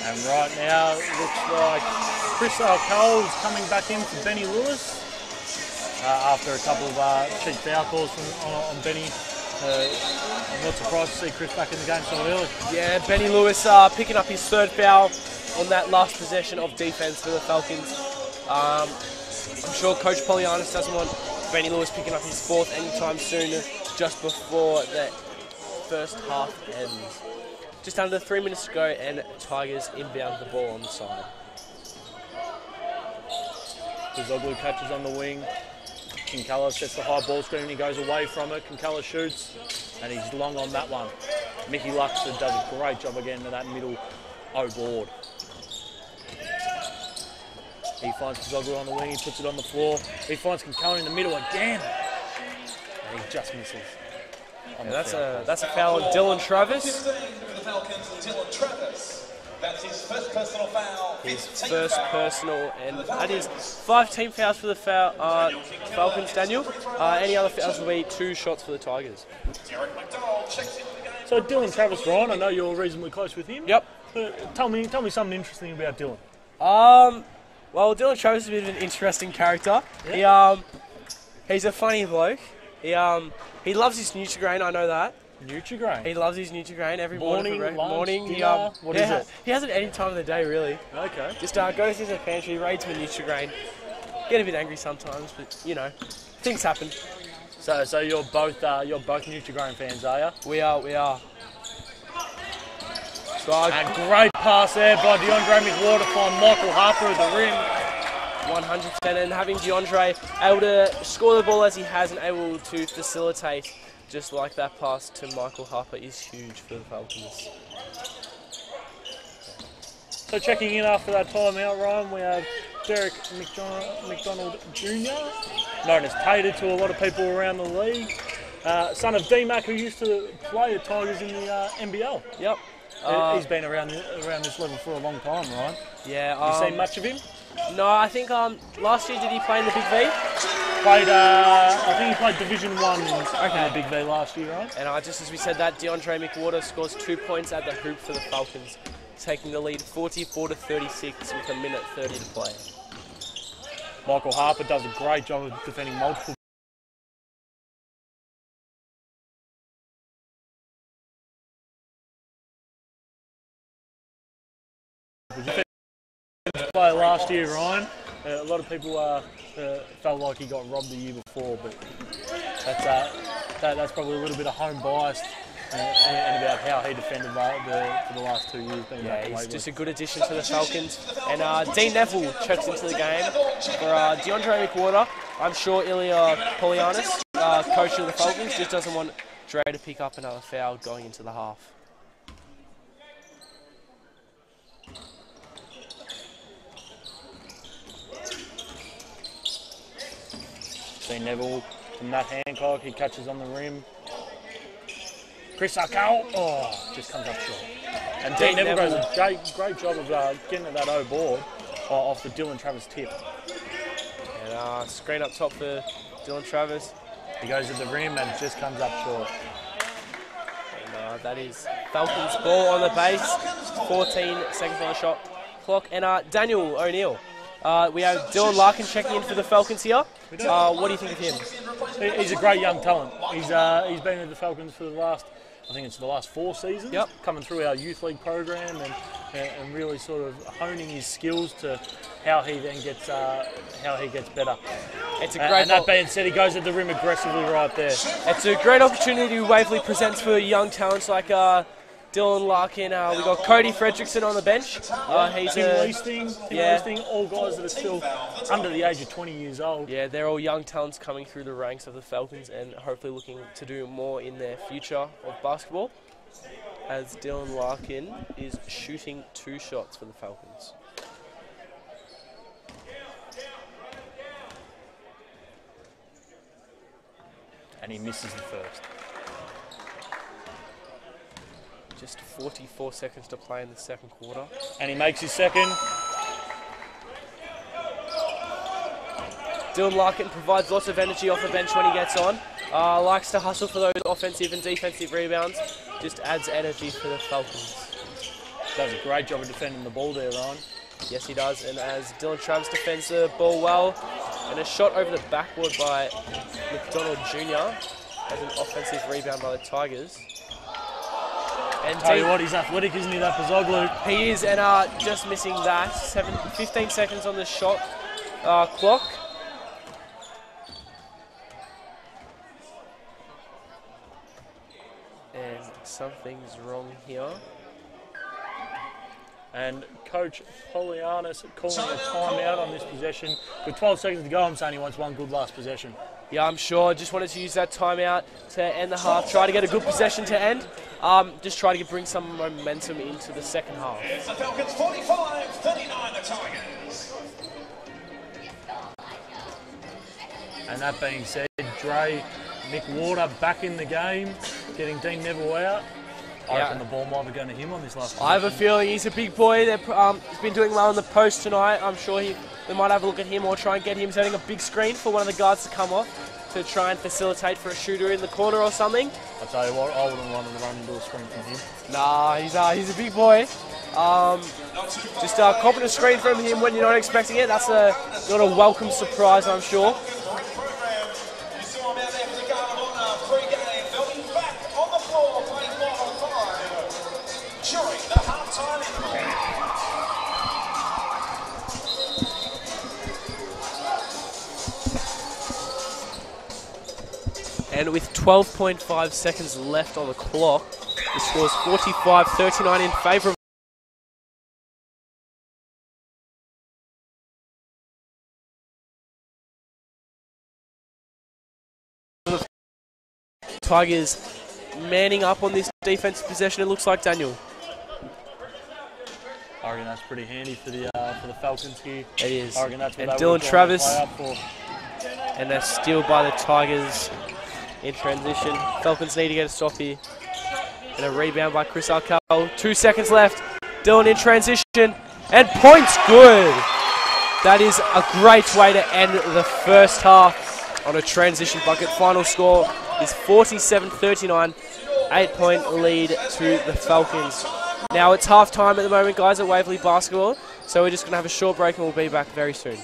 And right now, it looks like Chris Cole's coming back in for Benny Lewis after a couple of cheap foul calls on Benny. I'm not surprised to see Chris back in the game so early.
Yeah, Benny Lewis picking up his third foul on that last possession of defense for the Falcons. I'm sure Coach Polianis doesn't want Benny Lewis picking up his fourth anytime soon, just before the first half ends. Just under 3 minutes to go, and Tigers inbound the ball on the side.
Pazoglu catches on the wing. Kinculla sets the high ball screen and he goes away from it. Kinculla shoots and he's long on that one. Mickey Luxford does a great job again with that middle board. He finds Pazoglu on the wing, he puts it on the floor. He finds Kinculla in the middle again. And he just misses.
Yeah, that's a foul on Dylan Travis.
That's his first personal foul.
His first personal, and that is 5 team fouls for the Falcons, Daniel. Any other fouls will be 2 shots for the Tigers.
So Dylan Travis, Ryan, I know you're reasonably close with him.
Yep.
Tell me something interesting about Dylan.
Well, Dylan Travis is a bit of an interesting character.
Yeah.
He's a funny bloke. He loves his Nutri-Grain, I know that.
Nutri-Grain?
He loves his Nutri-Grain every
morning. Dinner, what is it?
He has it any time of the day, really.
Okay.
Just goes into the pantry, raids my Nutri-Grain. Get a bit angry sometimes, but you know, things happen.
So you're both Nutri-Grain fans, are you?
We are.
And great pass there by DeAndre McLaura to find Michael Harper at the rim.
100%, and having DeAndre able to score the ball as he has and able to facilitate just like that pass to Michael Harper is huge for the Falcons.
So checking in after that timeout, Ryan, we have Derek McDonald Jr., known as Tater to a lot of people around the league. Son of D-Mac, who used to play at Tigers in the NBL.
Yep.
He's been around this level for a long time, Ryan.
Yeah.
Have you seen much of him?
No, I think last year did he play in the Big V?
played, I think he played Division 1 in the Big V last year, right?
And just as we said that, DeAndre McWhorter scores 2 points at the hoop for the Falcons, taking the lead 44-36 with a minute 30 to play.
Michael Harper does a great job of defending multiple. Player last year, Ryan. A lot of people felt like he got robbed the year before, but that's probably a little bit of home bias and about how he defended for the last 2 years.
Yeah, he's just a good addition to the Falcons. And Dean Neville checks into the game for DeAndre McWhorter. I'm sure Ilya Polianis, coach of the Falcons, just doesn't want Dre to pick up another foul going into the half.
Dean Neville to Matt Hancock, he catches on the rim. Chris Arkell, just comes up short. And Dean Neville does a great job of getting to that O board off the Dylan Travis tip.
And screen up top for Dylan Travis.
He goes to the rim and just comes up short.
And that is Falcons ball on the base. 14 seconds on the shot clock. And Daniel O'Neill. We have Dylan Larkin checking in for the Falcons here. What do you think of him?
He's a great young talent. He's been with the Falcons for the last 4 seasons.
Yep.
Coming through our youth league program and really sort of honing his skills to how he then gets better.
It's a great.
And that being said, he goes at the rim aggressively right there.
It's a great opportunity Waverley presents for young talents like Dylan Larkin. We got Cody Fredrickson on the bench. He's
Tim Leasting, all guys that are still under the age of 20 years old.
Yeah, they're all young talents coming through the ranks of the Falcons and hopefully looking to do more in their future of basketball. As Dylan Larkin is shooting 2 shots for the Falcons.
And he misses the first.
Just 44 seconds to play in the second quarter.
And he makes his second.
Dylan Larkin provides lots of energy off the bench when he gets on. Likes to hustle for those offensive and defensive rebounds. Just adds energy for the Falcons.
Does a great job of defending the ball there, Ryan.
Yes, he does. And as Dylan Travis defends the ball well, and a shot over the backboard by McDonald Jr. as an offensive rebound by the Tigers. And
tell you what, he's athletic, isn't he, that Pozzoglu?
He is, and just missing that. 15 seconds on the shot clock. And something's wrong here. And
Coach Polianis calling a timeout on this possession. With 12 seconds to go, I'm saying he wants one good last possession.
Yeah, I'm sure. Just wanted to use that timeout to end the half. Try to get a good possession to end. Just try to bring some momentum into the second half.
It's the Falcons 45-39, the Tigers.
And that being said, Dre McWhorter back in the game, getting Dean Neville out. I reckon the ball might be going to him on this last possession.
I have a feeling he's a big boy. He's been doing well in the post tonight. I'm sure they might have a look at him or try and get him setting a big screen for one of the guards to come off to try and facilitate for a shooter in the corner or something.
I'll tell you what, I wouldn't want to run into a screen from him.
Nah, he's a big boy. Just copping a screen from him when you're not expecting it. That's not a welcome surprise, I'm sure. And with 12.5 seconds left on the clock, the score is 45-39 in favour of the Tigers. Manning up on this defensive possession, it looks like, Daniel.
I reckon that's pretty handy for the Falcons here.
It is.
I reckon that's what
and
they
Dylan Travis.
play up for.
And a steal by the Tigers in transition. Falcons need to get a stop here. And a rebound by Chris Arkell. 2 seconds left. Dylan in transition. And points good. That is a great way to end the first half. on a transition bucket. Final score is 47-39, 8-point lead to the Falcons. Now it's half time at the moment, guys, at Waverley Basketball, so we're just going to have a short break and we'll be back very soon.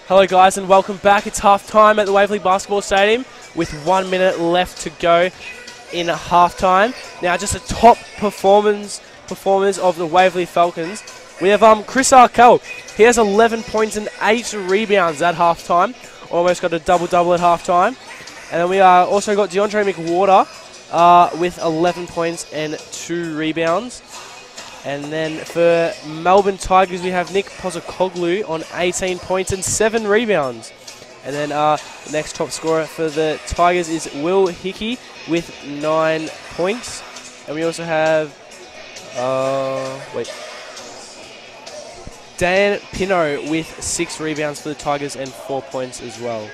Hello guys and welcome back. It's half time at the Waverley Basketball Stadium with 1 minute left to go in half time. Now just the top performers of the Waverley Falcons. We have Chris Arkell. He has 11 points and 8 rebounds at half time. Almost got a double-double at half time. And then we also got DeAndre McWhorter with 11 points and 2 rebounds. And then for Melbourne Tigers, we have Nick Pozakoglu on 18 points and 7 rebounds. And then the next top scorer for the Tigers is Will Hickey with 9 points. And we also have, Dan Pino with 6 rebounds for the Tigers and 4 points as well.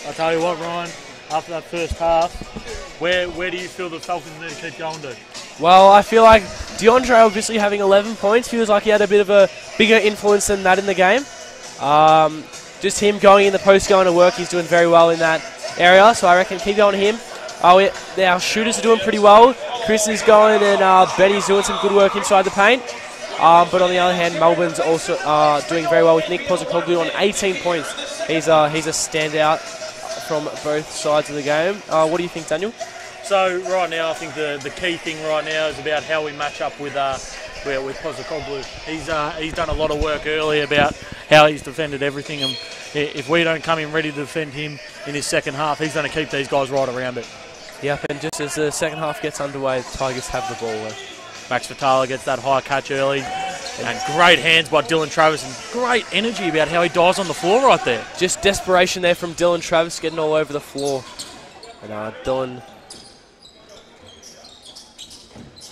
I'll tell you what, Ryan, after that first half, where do you feel the Falcons need to keep going to?
Well, I feel like DeAndre obviously having 11 points feels like he had a bit of a bigger influence than that in the game. Just him going in the post, going to work, he's doing very well in that area, so I reckon keep going to him. Our shooters are doing pretty well. Chris is going and Betty's doing some good work inside the paint. But on the other hand, Melbourne's also doing very well with Nick Pozakoglu on 18 points. He's a standout from both sides of the game. What do you think, Daniel?
So right now, I think the key thing right now is about how we match up with Pozakoglu. He's done a lot of work early about how he's defended everything, and if we don't come in ready to defend him in his second half, he's going to keep these guys right around it.
Yep, and just as the second half gets underway, the Tigers have the ball.
Max Vitala gets that high catch early, and great hands by Dylan Travis, and great energy about how he dives on the floor right there.
Just desperation there from Dylan Travis, getting all over the floor. And Dylan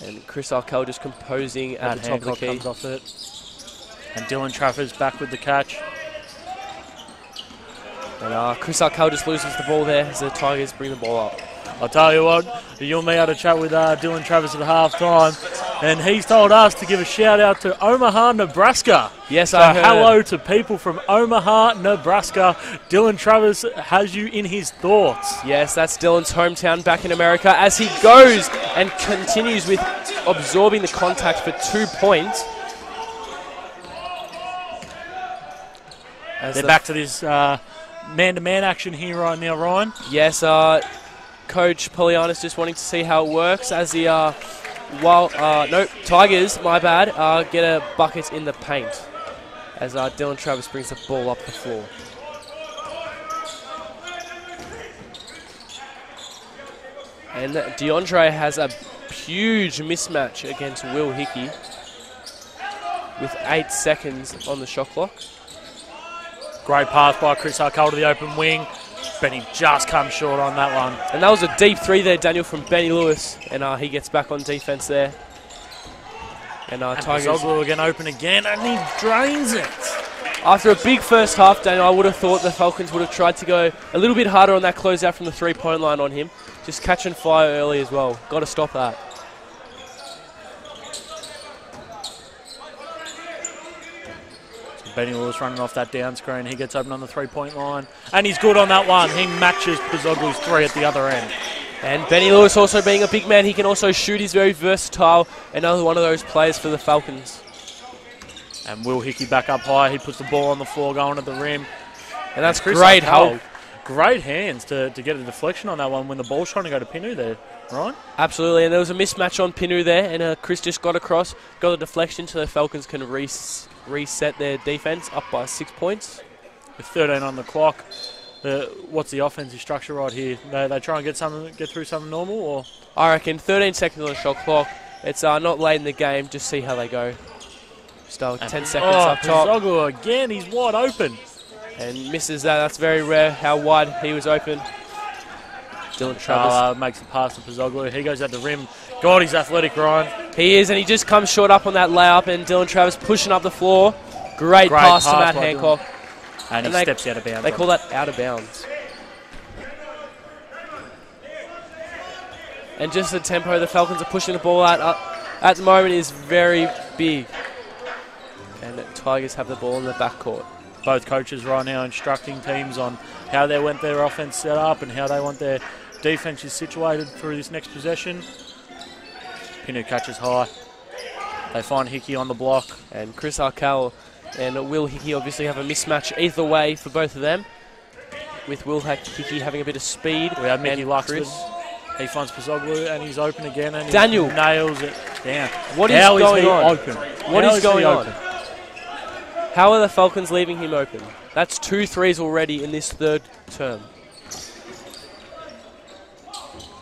and Chris Arkell just composing at the top of the key.
Comes off it. And Dylan Travis back with the catch.
And Chris Arkell just loses the ball there as the Tigers bring the ball up.
I'll tell you what, you and me had a chat with Dylan Travis at half-time, and he's told us to give a shout-out to Omaha, Nebraska.
Yes,
so
I heard.
Hello to people from Omaha, Nebraska. Dylan Travis has you in his thoughts.
Yes, that's Dylan's hometown back in America as he goes and continues with absorbing the contact for 2 points.
They're back to this man-to-man action here right now, Ryan.
Yes, Coach Poliana's just wanting to see how it works as the Tigers, my bad, get a bucket in the paint as Dylan Travis brings the ball up the floor. And DeAndre has a huge mismatch against Will Hickey with 8 seconds on the shot clock.
Great pass by Chris Arkell to the open wing. Benny just comes short on that one.
And that was a deep 3 there, Daniel, from Benny Lewis. And he gets back on defense there. And Tigers
again open again, and he drains it.
After a big first half, Daniel, I would have thought the Falcons would have tried to go a little bit harder on that closeout from the 3-point line on him. Just catch and fire early as well. Got to stop that.
Benny Lewis running off that down screen. He gets open on the 3-point line. And he's good on that one. He matches Pozoglu's 3 at the other end.
And Benny Lewis also being a big man, he can also shoot. He's very versatile. Another one of those players for the Falcons.
And Will Hickey back up high. He puts the ball on the floor going at the rim.
And that's great help.
Great hands to get a deflection on that one when the ball's trying to go to Pinu there, right?
Absolutely. And there was a mismatch on Pinu there. And Chris just got across, got a deflection so the Falcons can reset their defense up by 6 points.
With 13 on the clock, what's the offensive structure right here? They try and get through something normal, or?
I reckon 13 seconds on the shot clock. It's not late in the game. Just see how they go. Still 10 seconds up top.
Pozoglu again, he's wide open.
And misses that. That's very rare how wide he was open. Dylan Travis
makes the pass to Pozoglu. He goes at the rim. God, he's athletic, Ryan.
He is, and he just comes short up on that layup, and Dylan Travis pushing up the floor. Great pass to Matt Hancock.
And he steps out of bounds.
They call that out of bounds. And just the tempo the Falcons are pushing the ball out at the moment is very big. And the Tigers have the ball in the backcourt.
Both coaches right now instructing teams on how they want their offense set up and how they want their defense is situated through this next possession. Pinu catches high. They find Hickey on the block.
And Chris Arkell and Will Hickey obviously have a mismatch either way for both of them, with Will Hickey having a bit of speed.
We have Mickey Luxford.
Chris.
He finds Pozoglu and he's open again. And
Daniel
he nails it down.
What is going on?
Open?
What is going on? How are the Falcons leaving him open? That's 2 threes already in this third term.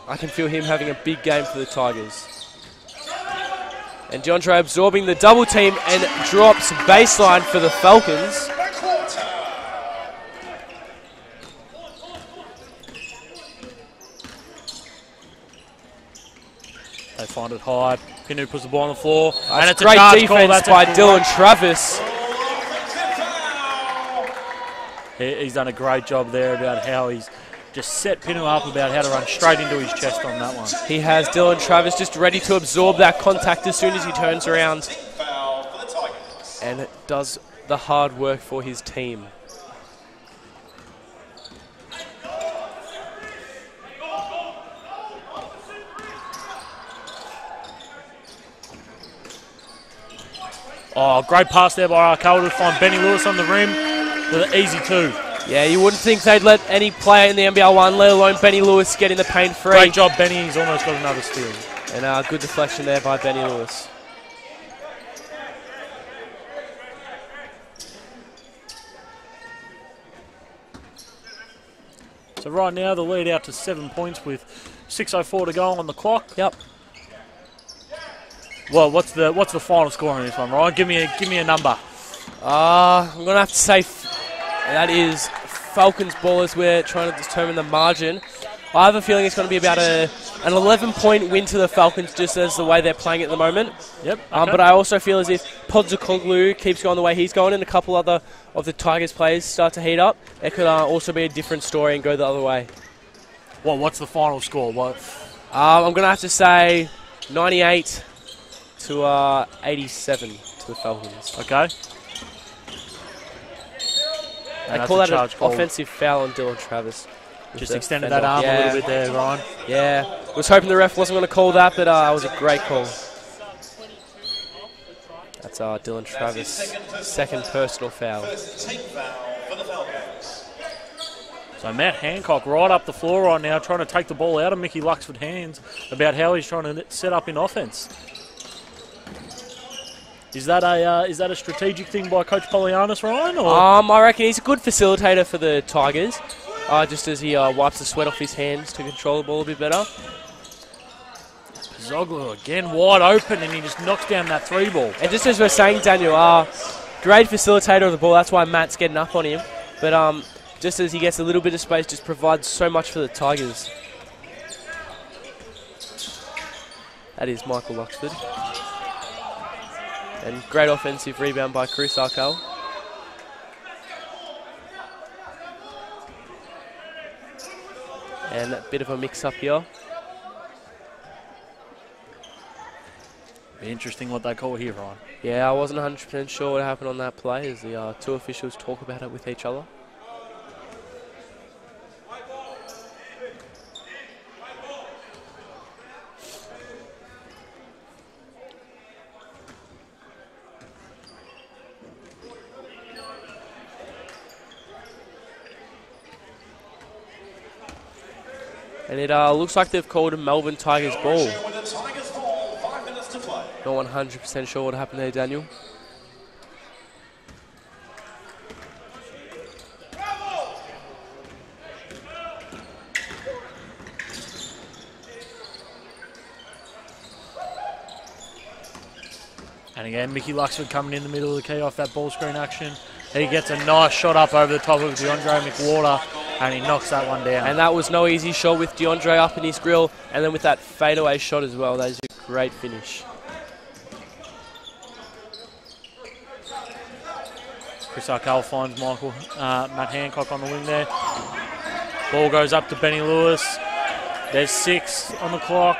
I can feel him having a big game for the Tigers. And DeAndre absorbing the double team and drops baseline for the Falcons.
They find it high. Pinu puts the ball on the floor.
And it's a great defense by Dylan Travis.
He's done a great job there about how he's just set Pinu up about how to run straight into his chest on that one.
He has Dylan Travis just ready to absorb that contact as soon as he turns around. And it does the hard work for his team.
Oh, great pass there by Arkell to find Benny Lewis on the rim with an easy 2.
Yeah, you wouldn't think they'd let any player in the NBL1, let alone Benny Lewis, get in the paint free.
Great job, Benny. He's almost got another steal.
And good deflection there by Benny Lewis.
So right now the lead out to 7 points with 6:04 to go on the clock.
Yep.
Well, what's the final score on this one, Ryan? Give me a number.
I'm gonna have to say that is Falcons ball as we're trying to determine the margin. I have a feeling it's going to be about an 11-point win to the Falcons, just as the way they're playing at the moment.
Yep. Okay.
But I also feel as if Pozoglu keeps going the way he's going, and a couple other of the Tigers players start to heat up, it could also be a different story and go the other way.
Well, what's the final score? What?
I'm going to have to say 98 to 87 to the Falcons.
Okay.
They call that an offensive foul on Dylan Travis.
Just extended that arm a little bit there, Ryan.
Yeah. Was hoping the ref wasn't going to call that, but it was a great call. That's Dylan Travis' second personal foul.
So Matt Hancock right up the floor right now, trying to take the ball out of Mickey Luxford's hands about how he's trying to set up in offense. Is that a strategic thing by Coach Polianis, Ryan? Or?
I reckon he's a good facilitator for the Tigers, just as he wipes the sweat off his hands to control the ball a bit better.
Zoglu again wide open, and he just knocks down that 3 ball.
And just as we're saying, Daniel, great facilitator of the ball. That's why Matt's getting up on him. But just as he gets a little bit of space, just provides so much for the Tigers. That is Michael Luxford. And great offensive rebound by Chris Arkell. And a bit of a mix-up here.
Be interesting what they call here, Ryan.
Yeah, I wasn't 100% sure what happened on that play as the 2 officials talk about it with each other. And it looks like they've called a Melbourne Tigers ball. Not 100% sure what happened there, Daniel.
And again, Mickey Luxford coming in the middle of the key off that ball screen action. He gets a nice shot up over the top of DeAndre McWhorter, and he knocks that one down.
And that was no easy shot with DeAndre up in his grill, and then with that fadeaway shot as well. That is a great finish.
Chris Arkell finds Matt Hancock on the wing there. Ball goes up to Benny Lewis. There's 6 on the clock.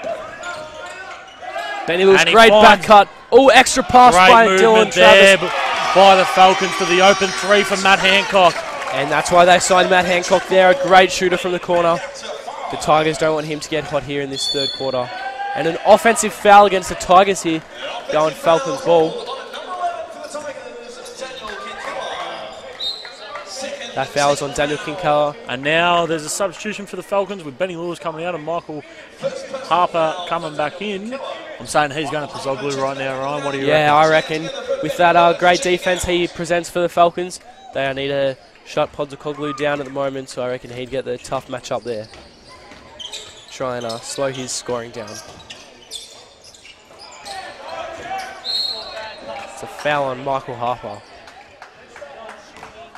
Benny Lewis, great back cut. Oh, extra pass by Dylan Travis.
By the Falcons to the open 3 from Matt Hancock.
And that's why they signed Matt Hancock there, a great shooter from the corner. The Tigers don't want him to get hot here in this third quarter. And an offensive foul against the Tigers here. going Falcons ball. That foul is on Daniel Kinkella.
And now there's a substitution for the Falcons with Benny Lewis coming out and Michael Harper coming back in. I'm saying he's going to Pozoglu right now, Ryan. What do you reckon?
Yeah, I reckon with that great defense he presents for the Falcons, they need to shut Pozoglu down at the moment, so I reckon he'd get the tough match up there. Try and slow his scoring down. It's a foul on Michael Harper.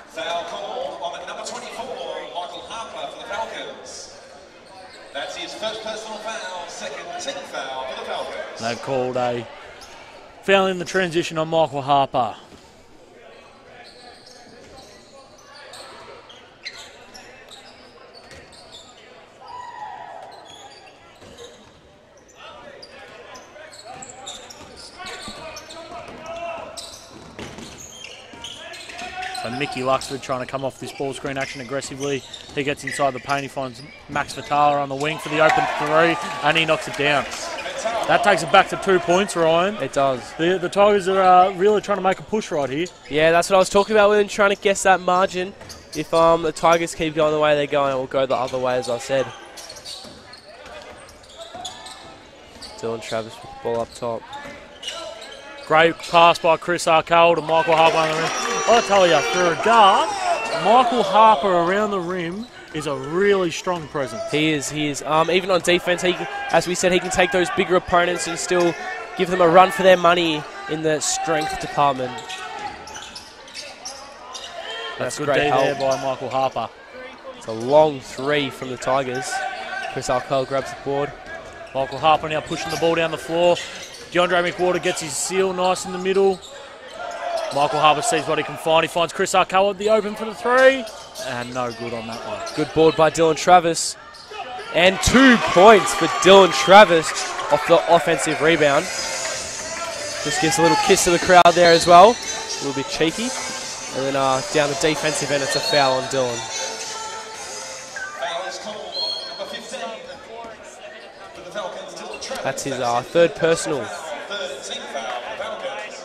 Foul call on number 24, Michael Harper for the Falcons. That's his first personal foul, second team foul for the Falcons.
They've called a foul in the transition on Michael Harper. So Mickey Luxford trying to come off this ball screen action aggressively. He gets inside the paint. He finds Max Vitala on the wing for the open three, and he knocks it down. That takes it back to 2 points, Ryan.
It does.
The Tigers are really trying to make a push right here.
Yeah, that's what I was talking about with him, trying to guess that margin. If the Tigers keep going the way they're going, it will go the other way, as I said. Dylan Travis with the ball up top.
Great pass by Chris Arkell to Michael Harper on the rim. I'll tell you, for a guard, Michael Harper around the rim is a really strong presence.
He is. Even on defense, as we said, he can take those bigger opponents and still give them a run for their money in the strength department.
That's good
great
D
help
there by Michael Harper.
It's a long three from the Tigers. Chris Arkell grabs the board.
Michael Harper now pushing the ball down the floor. DeAndre McWhorter gets his seal nice in the middle. Michael Harper sees what he can find. He finds Chris Arkell at the open for the three. And no good on that one.
Good board by Dylan Travis. And 2 points for Dylan Travis off the offensive rebound. Just gives a little kiss to the crowd there as well. A little bit cheeky. And then down the defensive end, it's a foul on Dylan.
Foul is called on number 15 for the Falcons, Dylan Travis.
That's his third personal.
Third team foul for the Falcons.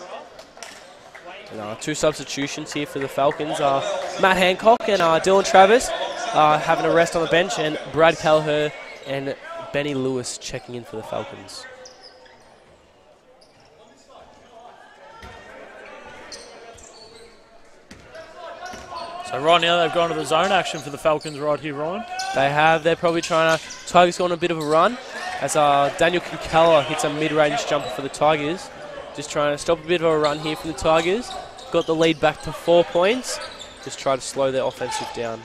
And, 2 substitutions here for the Falcons. Matt Hancock and Dylan Travis having a rest on the bench, and Brad Kelleher and Benny Lewis checking in for the Falcons.
So right now they've gone to the zone action for the Falcons right here, Ryan.
They have. They're probably trying to... Tigers go on a bit of a run as Daniel Kinkella hits a mid-range jumper for the Tigers. Just trying to stop a bit of a run here from the Tigers. Got the lead back to 4 points. Just try to slow their offensive down.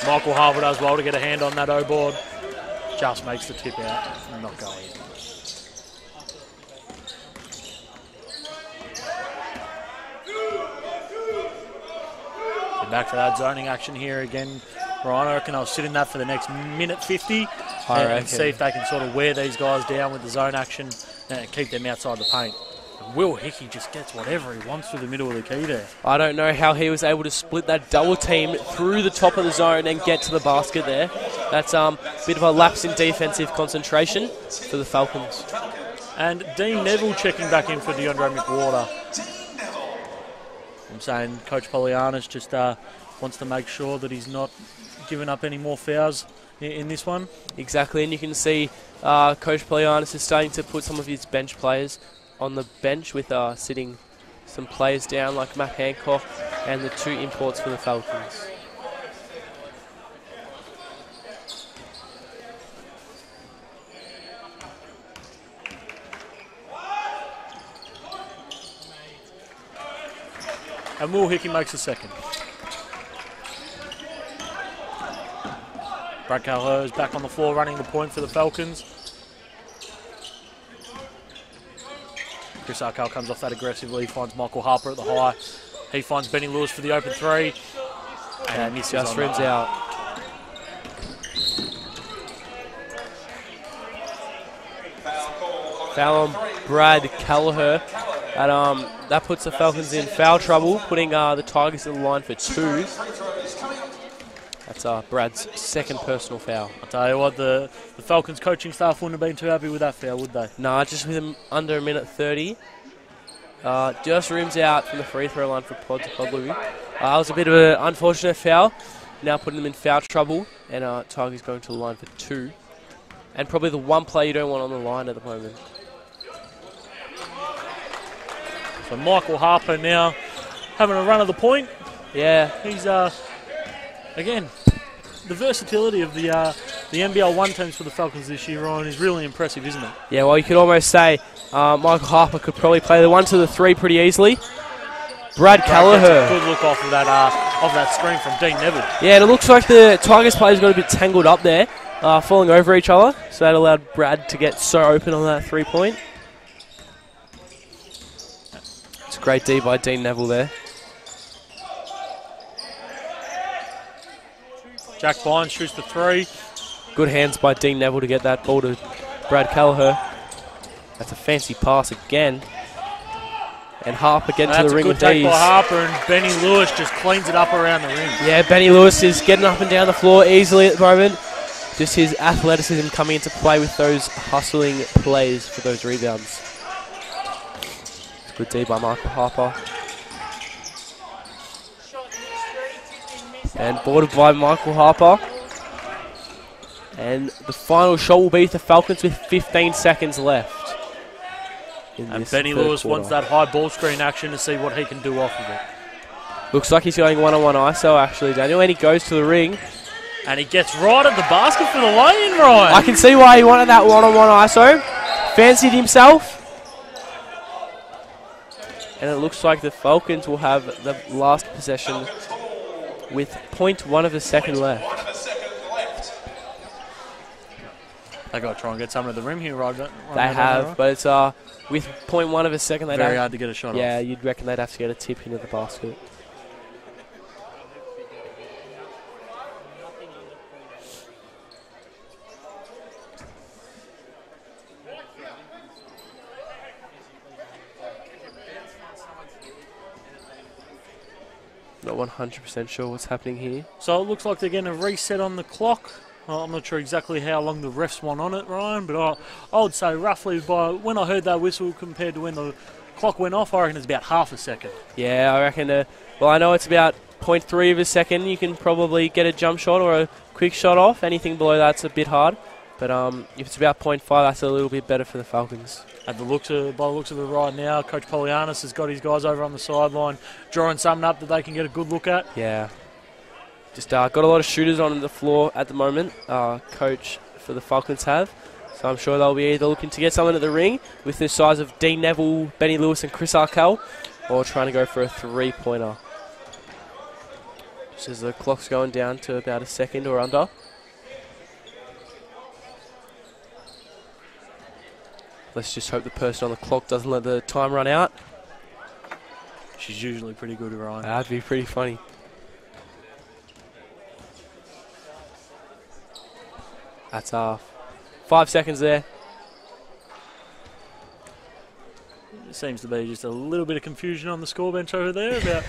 Michael Harper does well to get a hand on that O-board. Just makes the tip out. Not going in. Back to that zoning action here again. Ryan, I reckon I'll sit in that for the next minute 50 and see if they can sort of wear these guys down with the zone action and keep them outside the paint. And Will Hickey just gets whatever he wants through the middle of the key there.
I don't know how he was able to split that double team through the top of the zone and get to the basket there. That's a bit of a lapse in defensive concentration for the Falcons.
And Dean Neville checking back in for DeAndre McWhorter. I'm saying Coach Polianis just wants to make sure that he's not giving up any more fouls in this one.
Exactly, and you can see Coach Polianis is starting to put some of his bench players on the bench with sitting some players down like Matt Hancock and the 2 imports for the Falcons.
And Will Hickey makes a second. Brad Kelleher is back on the floor running the point for the Falcons. Chris Arkell comes off that aggressively, finds Michael Harper at the high. He finds Benny Lewis for the open three. And misses
just
on
rims
that.
out. Foul on Brad Kelleher. That puts the Falcons in foul trouble, putting the Tigers in the line for 2. That's Brad's second personal foul.
I'll tell you what, the Falcons coaching staff wouldn't have been too happy with that foul, would they?
Nah, just with him under a minute 30. Just rims out from the free throw line for Podzakoglu. It was a bit of an unfortunate foul. Now putting them in foul trouble, and Tigers going to the line for 2. And probably the one player you don't want on the line at the moment.
So Michael Harper now having a run of the point.
Yeah.
He's, again, the versatility of the NBL1 teams for the Falcons this year, Ryan, is really impressive, isn't it?
Yeah, well, you could almost say Michael Harper could probably play the 1 to the 3 pretty easily. Brad Kelleher.
Good look off of that screen from Dean Neville.
Yeah, and it looks like the Tigers players got a bit tangled up there, falling over each other. So that allowed Brad to get so open on that 3-point. It's a great D by Dean Neville there.
Jack Bynes shoots the 3.
Good hands by Dean Neville to get that ball to Brad Kelleher. That's a fancy pass again. And Harper getting to the ring with
That's a
ease.
good take by Harper, and Benny Lewis just cleans it up around the ring.
Yeah, Benny Lewis is getting up and down the floor easily at the moment. Just his athleticism coming into play with those hustling plays for those rebounds. It's good D by Michael Harper. And boarded by Michael Harper. And the final shot will be the Falcons with 15 seconds left.
And Benny Lewis wants that high ball screen action to see what he can do off of it.
Looks like he's going one-on-one ISO actually, Daniel, and he goes to the ring.
And he gets right at the basket for the lay-in, Ryan.
I can see why he wanted that one-on-one ISO. Fancied himself. And it looks like the Falcons will have the last possession with 0.1 of a second left.
They got to try and get some of the rim here, right?
They have, but it's with 0.1 of a second.
Very hard to get a shot off.
Yeah, you'd reckon they'd have to get a tip into the basket. Not 100% sure what's happening here.
So it looks like they're getting a reset on the clock. I'm not sure exactly how long the refs want on it, Ryan, but I would say roughly by when I heard that whistle compared to when the clock went off, I reckon it's about half a second.
Yeah, I reckon, well, I know it's about 0.3 of a second. You can probably get a jump shot or a quick shot off. Anything below that's a bit hard. But if it's about 0.5, that's a little bit better for the Falcons.
By the looks of it right now, Coach Polianis has got his guys over on the sideline drawing something up that they can get a good look at.
Yeah. Just got a lot of shooters on the floor at the moment, Coach for the Falcons have. So I'm sure they'll be either looking to get someone at the ring with the size of Dean Neville, Benny Lewis and Chris Arkell, or trying to go for a 3-pointer. Just as the clock's going down to about a second or under. Let's just hope the person on the clock doesn't let the time run out.
She's usually pretty good, Ryan.
That'd be pretty funny. That's 5 seconds there.
There seems to be just a little bit of confusion on the score bench over there about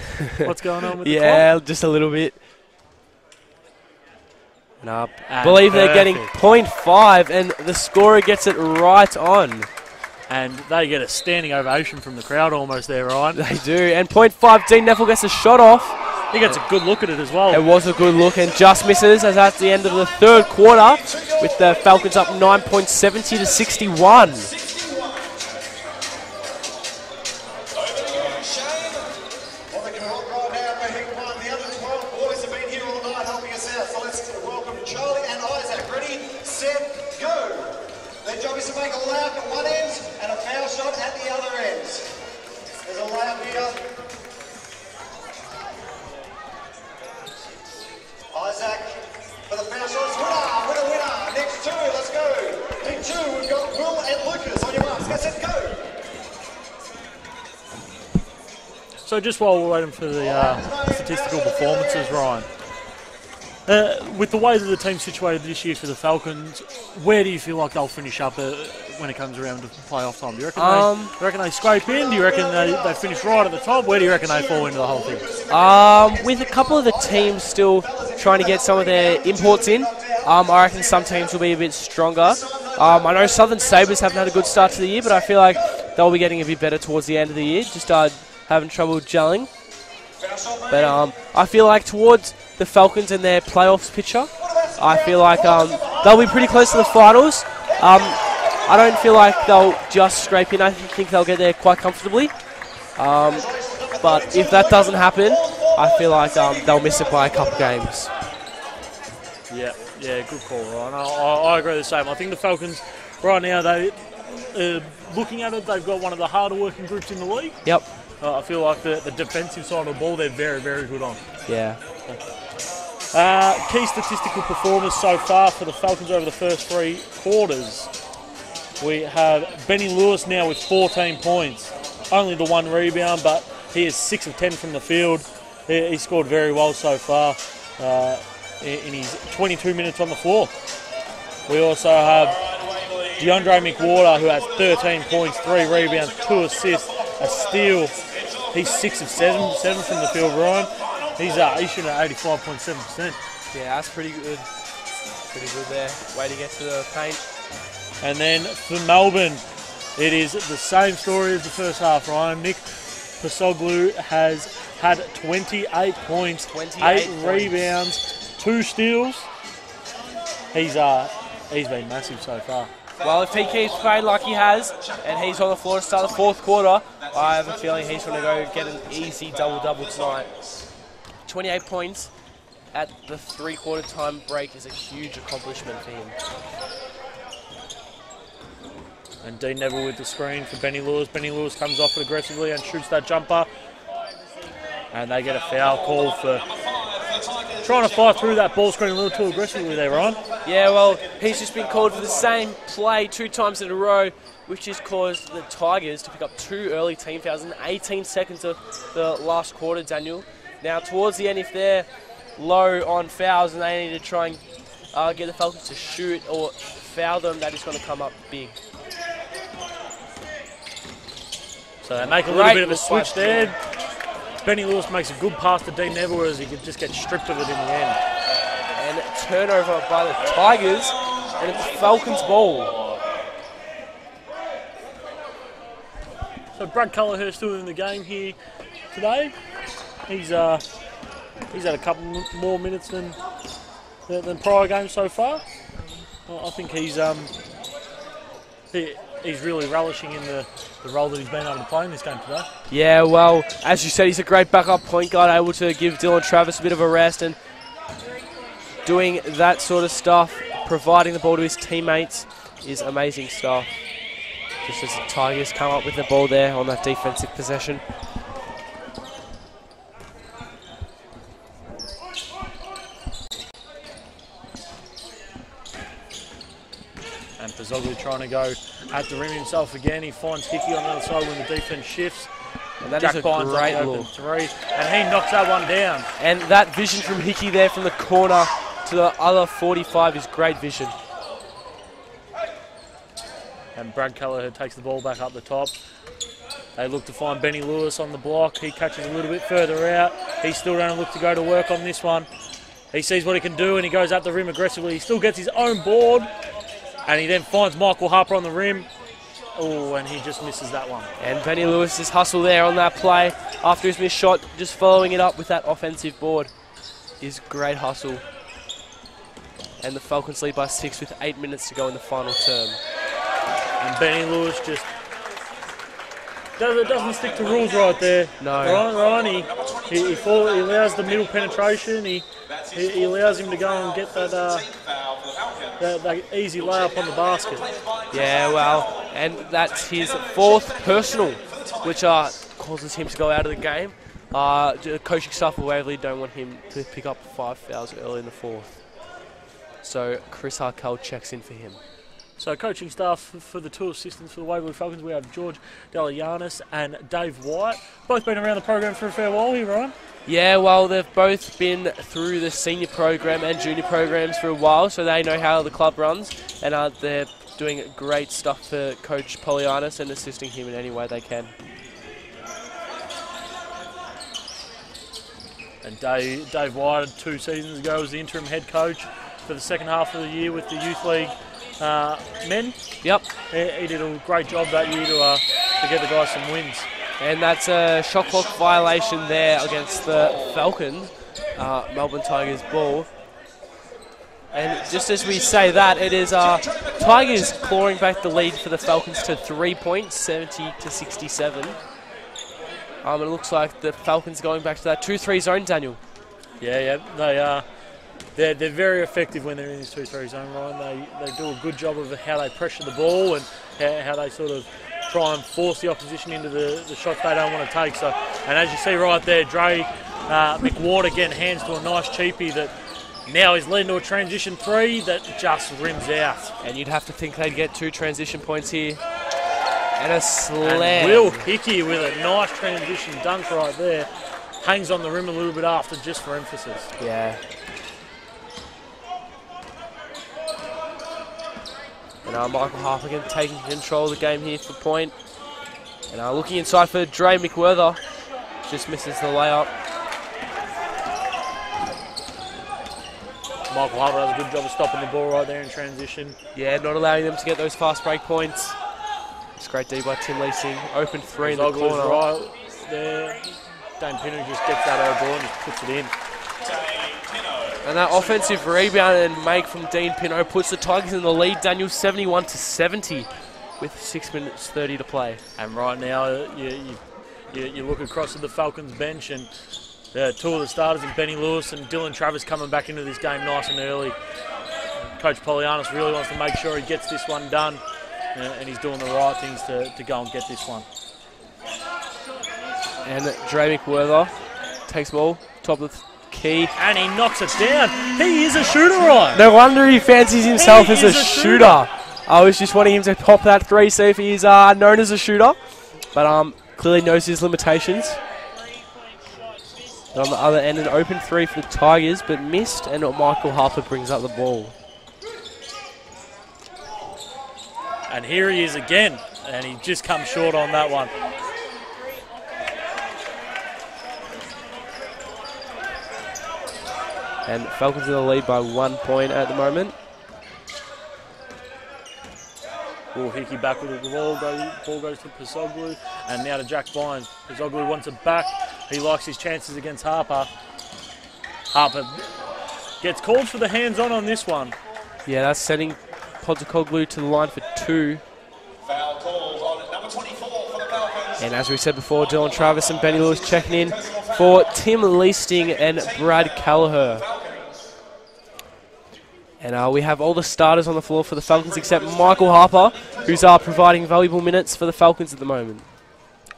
what's going on with the clock.
Yeah, just a little bit. And I believe they're getting 0.5 and the scorer gets it right on.
And they get a standing ovation from the crowd almost there, Ryan.
They do. And 0.5, Dean Neville gets a shot off.
He gets a good look at it as well.
It was a good look and just misses as that's the end of the third quarter with the Falcons up 9.70 to 61.
So just while we're waiting for the statistical performances, Ryan, With the way that the team's situated this year for the Falcons, where do you feel like they'll finish up when it comes around to playoff time? Do you reckon, they scrape in? Do you reckon they finish right at the top? Where do you reckon they fall into the whole thing?
With a couple of the teams still trying to get some of their imports in, I reckon some teams will be a bit stronger. I know Southern Sabres haven't had a good start to the year, but I feel like they'll be getting a bit better towards the end of the year. Just having trouble gelling. But I feel like towards the Falcons and their playoffs picture, I feel like they'll be pretty close to the finals. I don't feel like they'll just scrape in. I think they'll get there quite comfortably. But if that doesn't happen, I feel like they'll miss it by a couple games.
Yeah, good call, Ryan. I agree the same. I think the Falcons right now, looking at it, they've got one of the harder working groups in the league.
Yep.
I feel like the defensive side of the ball, they're very, very good on.
Yeah.
Key statistical performers so far for the Falcons over the first 3 quarters. We have Benny Lewis now with 14 points. Only the 1 rebound, but he is 6 of 10 from the field. He scored very well so far in his 22 minutes on the floor. We also have DeAndre McWhorter, who has 13 points, 3 rebounds, 2 assists, a steal. He's 6 of 7 from the field, Ryan. He's shooting at 85.7%.
Yeah, that's pretty good. Pretty good there. Way to get to the paint.
And then for Melbourne, it is the same story as the first half, Ryan. Nick Pasoglu has had 28 points, 8 rebounds, 2 steals. He's been massive so far.
Well, if he keeps playing like he has, and he's on the floor to start the 4th quarter, I have a feeling he's going to go get an easy double-double tonight. 28 points at the 3-quarter time break is a huge accomplishment for him.
And Dean Neville with the screen for Benny Lewis. Benny Lewis comes off it aggressively and shoots that jumper. And they get a foul call for trying to fight through that ball screen a little too aggressively there, Ryan.
Yeah, well, he's just been called for the same play 2 times in a row, which has caused the Tigers to pick up 2 early team fouls in 18 seconds of the last quarter, Daniel. Now, towards the end, if they're low on fouls and they need to try and get the Falcons to shoot or foul them, that is going to come up big.
So they make a little bit of a switch there. Benny Lewis makes a good pass to Dean Neville, whereas he could just get stripped of it in the end.
And turnover by the Tigers, and it's Falcons' ball.
So Brad Cullerhurst still in the game here today. He's had a couple more minutes than prior games so far. I think he's really relishing in the role that he's been able to play in this game today.
Yeah, well, as you said, he's a great backup point guard, able to give Dylan Travis a bit of a rest and doing that sort of stuff, providing the ball to his teammates is amazing stuff. Just as the Tigers come up with the ball there on that defensive possession.
And Pasoglu trying to go at the rim himself again. He finds Hickey on the other side when the defense shifts.
And that is a great look.
3, and he knocks that one down.
And that vision from Hickey there from the corner to the other 45 is great vision.
And Brad Kelleher takes the ball back up the top. They look to find Benny Lewis on the block. He catches a little bit further out. He's still going to look to go to work on this one. He sees what he can do and he goes at the rim aggressively. He still gets his own board. And he then finds Michael Harper on the rim. Oh, and he just misses that one.
And Benny Lewis's hustle there on that play after his missed shot, just following it up with that offensive board is great hustle. And the Falcons lead by 6 with 8 minutes to go in the final term.
And Benny Lewis just doesn't stick to rules right there.
No.
Ryan, he allows the middle penetration. He allows him to go and get that easy layup on the basket.
Yeah, well, and that's his 4th personal, which causes him to go out of the game. The coaching staff at Waverley don't want him to pick up 5 fouls early in the 4th. So Chris Harkell checks in for him.
So coaching staff for the two assistants for the Waverley Falcons, we have George Delianis and Dave White. Both been around the program for a fair while here, Ryan.
Yeah, well, they've both been through the senior program and junior programs for a while, so they know how the club runs, and they're doing great stuff for Coach Polianis and assisting him in any way they can.
And Dave White, 2 seasons ago, was the interim head coach for the second half of the year with the Youth League men.
Yep.
He did a great job that year to get the guys some wins.
And that's a shot clock violation there against the Falcons, Melbourne Tigers ball. And just as we say that, it is Tigers clawing back the lead for the Falcons to 3 points, 70-67. It looks like the Falcons are going back to that 2-3 zone, Daniel.
Yeah, they're very effective when they're in this 2-3 zone, Ryan. They do a good job of how they pressure the ball and how they sort of try and force the opposition into the shots they don't want to take. So, and as you see right there, Dre McWhorter getting hands to a nice cheapie that now is leading to a transition 3 that just rims out.
And you'd have to think they'd get 2 transition points here. And a slam.
And Will Hickey with a nice transition dunk right there. Hangs on the rim a little bit after just for emphasis.
Yeah. And Michael Harper taking control of the game here for point. And looking inside for Dre McWhorter. Just misses the layup.
Michael Harper does a good job of stopping the ball right there in transition.
Yeah, not allowing them to get those fast break points. It's great D by Tim Leasing. Open 3 in the corner.
Right there. Dane Pinner just gets that over ball and just puts it in.
And that offensive rebound and make from Dean Pinot puts the Tigers in the lead, Daniel, 71-70 with 6 minutes 30 to play.
And right now you look across at the Falcons bench and 2 of the starters in Benny Lewis and Dylan Travis coming back into this game nice and early. Coach Polianis really wants to make sure he gets this one done and he's doing the right things to go and get this one.
And Dre McWhorter takes the ball, top of the key.
And he knocks it down. He is a shooter, Ryan.
No wonder he fancies himself as a shooter. I was just wanting him to pop that 3, see if he's known as a shooter. But clearly knows his limitations. And on the other end, an open 3 for the Tigers, but missed, and Michael Harper brings up the ball.
And here he is again, and he just comes short on that one.
And Falcons in the lead by 1 point at the moment.
Will Hickey back with the ball. Ball goes to Pasoglu. And now to Jack Vines. Pasoglu wants it back. He likes his chances against Harper. Harper gets called for the hands-on on this one.
Yeah, that's sending Pasoglu to the line for 2.
Foul called on number 24 for the Falcons.
And as we said before, Dylan Travis and Benny Lewis checking in for Tim Leasting and Brad Callagher. And we have all the starters on the floor for the Falcons except Michael Harper, who's providing valuable minutes for the Falcons at the moment.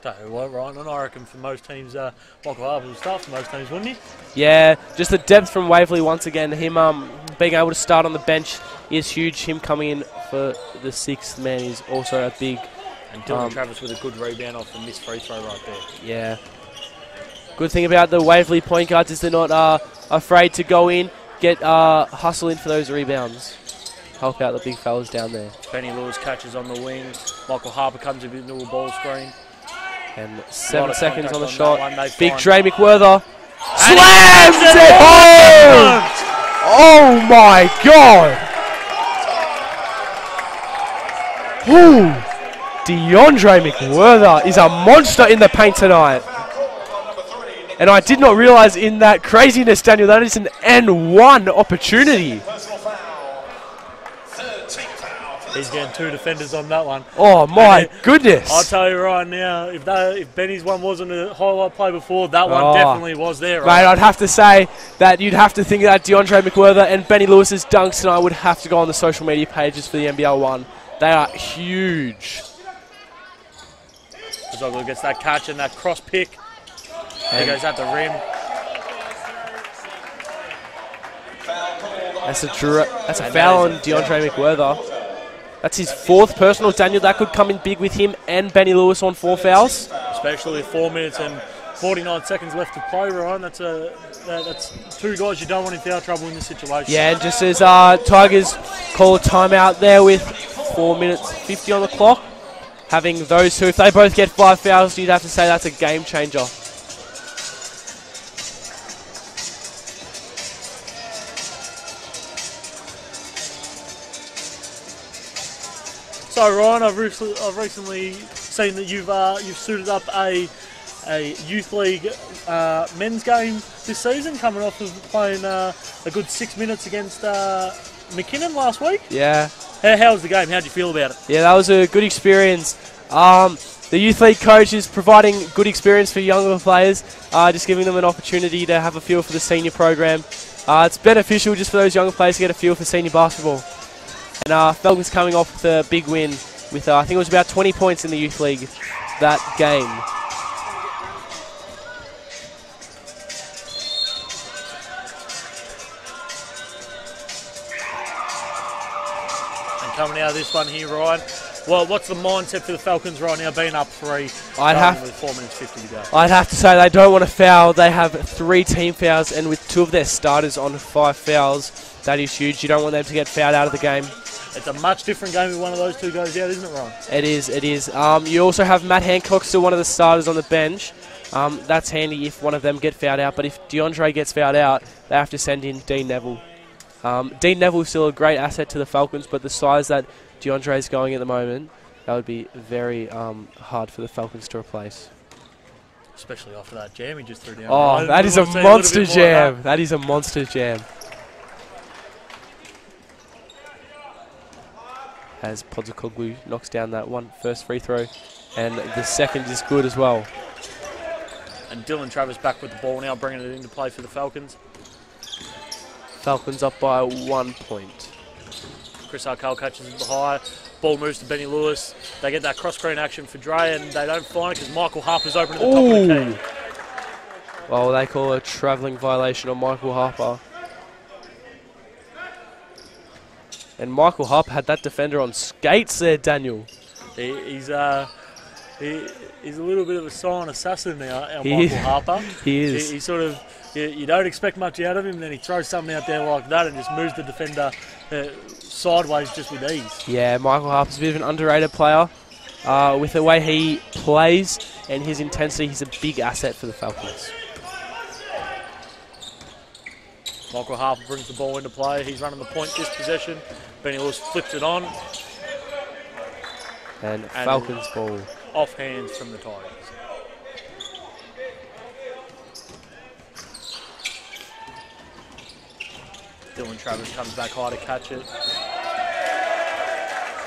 Don't know what, Ryan, and I reckon for most teams, Michael Harper will start for most teams, wouldn't he?
Yeah, just the depth from Waverley once again. Him being able to start on the bench is huge. Him coming in for the 6th man is also a big...
And Dylan Travis with a good rebound off the missed free throw right there.
Yeah. Good thing about the Waverley point guards is they're not afraid to go in, get hustle in for those rebounds. Help out the big fellas down there.
Benny Lewis catches on the wing. Michael Harper comes into a ball screen.
And 7 seconds on the
on
shot. Big Dre McWhorter slams it home! Oh my God! Ooh. DeAndre McWhorter is a monster in the paint tonight. And I did not realise in that craziness, Daniel, that is an N1 opportunity.
He's getting 2 defenders on that one.
Oh my goodness.
I'll tell you right now, if Benny's one wasn't a highlight play before, that one definitely was there. Right?
Mate, I'd have to say that you'd have to think that DeAndre McWhorter and Benny Lewis's dunks tonight would have to go on the social media pages for the NBL1. They are huge.
Pasoglu gets that catch and that cross pick. And he goes at the rim.
That's a foul on DeAndre McWhorter. That's his 4th personal. Daniel, that could come in big with him and Benny Lewis on 4 fouls.
Especially with 4 minutes and 49 seconds left to play, Ryan. That's 2 guys you don't want in foul trouble in this situation.
Yeah, and just as Tigers call a timeout there with 4 minutes 50 on the clock, having those two, if they both get 5 fouls, you'd have to say that's a game changer.
So Ryan, I've recently seen that you've suited up a youth league men's game this season, coming off of playing a good 6 minutes against McKinnon last week.
Yeah.
How was the game? How did you feel about it?
Yeah, that was a good experience. The youth league coach is providing good experience for younger players, just giving them an opportunity to have a feel for the senior program. It's beneficial just for those younger players to get a feel for senior basketball. And Falcons coming off with a big win with, I think it was about 20 points in the youth league that game.
And coming out of this one here, Ryan, well, what's the mindset for the Falcons right now, being up 3 with 4 minutes 50 to go?
I'd have to say they don't want to foul. They have 3 team fouls, and with 2 of their starters on 5 fouls, that is huge. You don't want them to get fouled out of the game.
It's a much different game if one of those two goes out, isn't it, Ryan?
It is, it is. You also have Matt Hancock, still one of the starters on the bench. That's handy if one of them get fouled out, but if DeAndre gets fouled out, they have to send in Dean Neville. Dean Neville is still a great asset to the Falcons, but the size that DeAndre is going at the moment, that would be very hard for the Falcons to replace.
Especially after that jam he just threw down.
Oh, that is a monster jam. That is a monster jam. As Podzakoglu knocks down that first free throw, and the second is good as well.
And Dylan Travis back with the ball now, bringing it into play for the Falcons.
Falcons up by 1 point.
Chris Arkell catches it high. Ball moves to Benny Lewis. They get that cross-screen action for Dre, and they don't find it because Michael Harper's open at the top of the key.
Well, they call a travelling violation on Michael Harper. And Michael Harper had that defender on skates there, Daniel.
He's a little bit of a silent assassin now, our Michael Harper.
He is.
He sort of, you don't expect much out of him, and then he throws something out there like that and just moves the defender sideways just with ease.
Yeah, Michael Harper's a bit of an underrated player. With the way he plays and his intensity, he's a big asset for the Falcons.
Michael Harper brings the ball into play. He's running the point this possession. Benny Lewis flips it on.
And Falcons ball.
Off hands from the Tigers. Dylan Travis comes back high to catch it.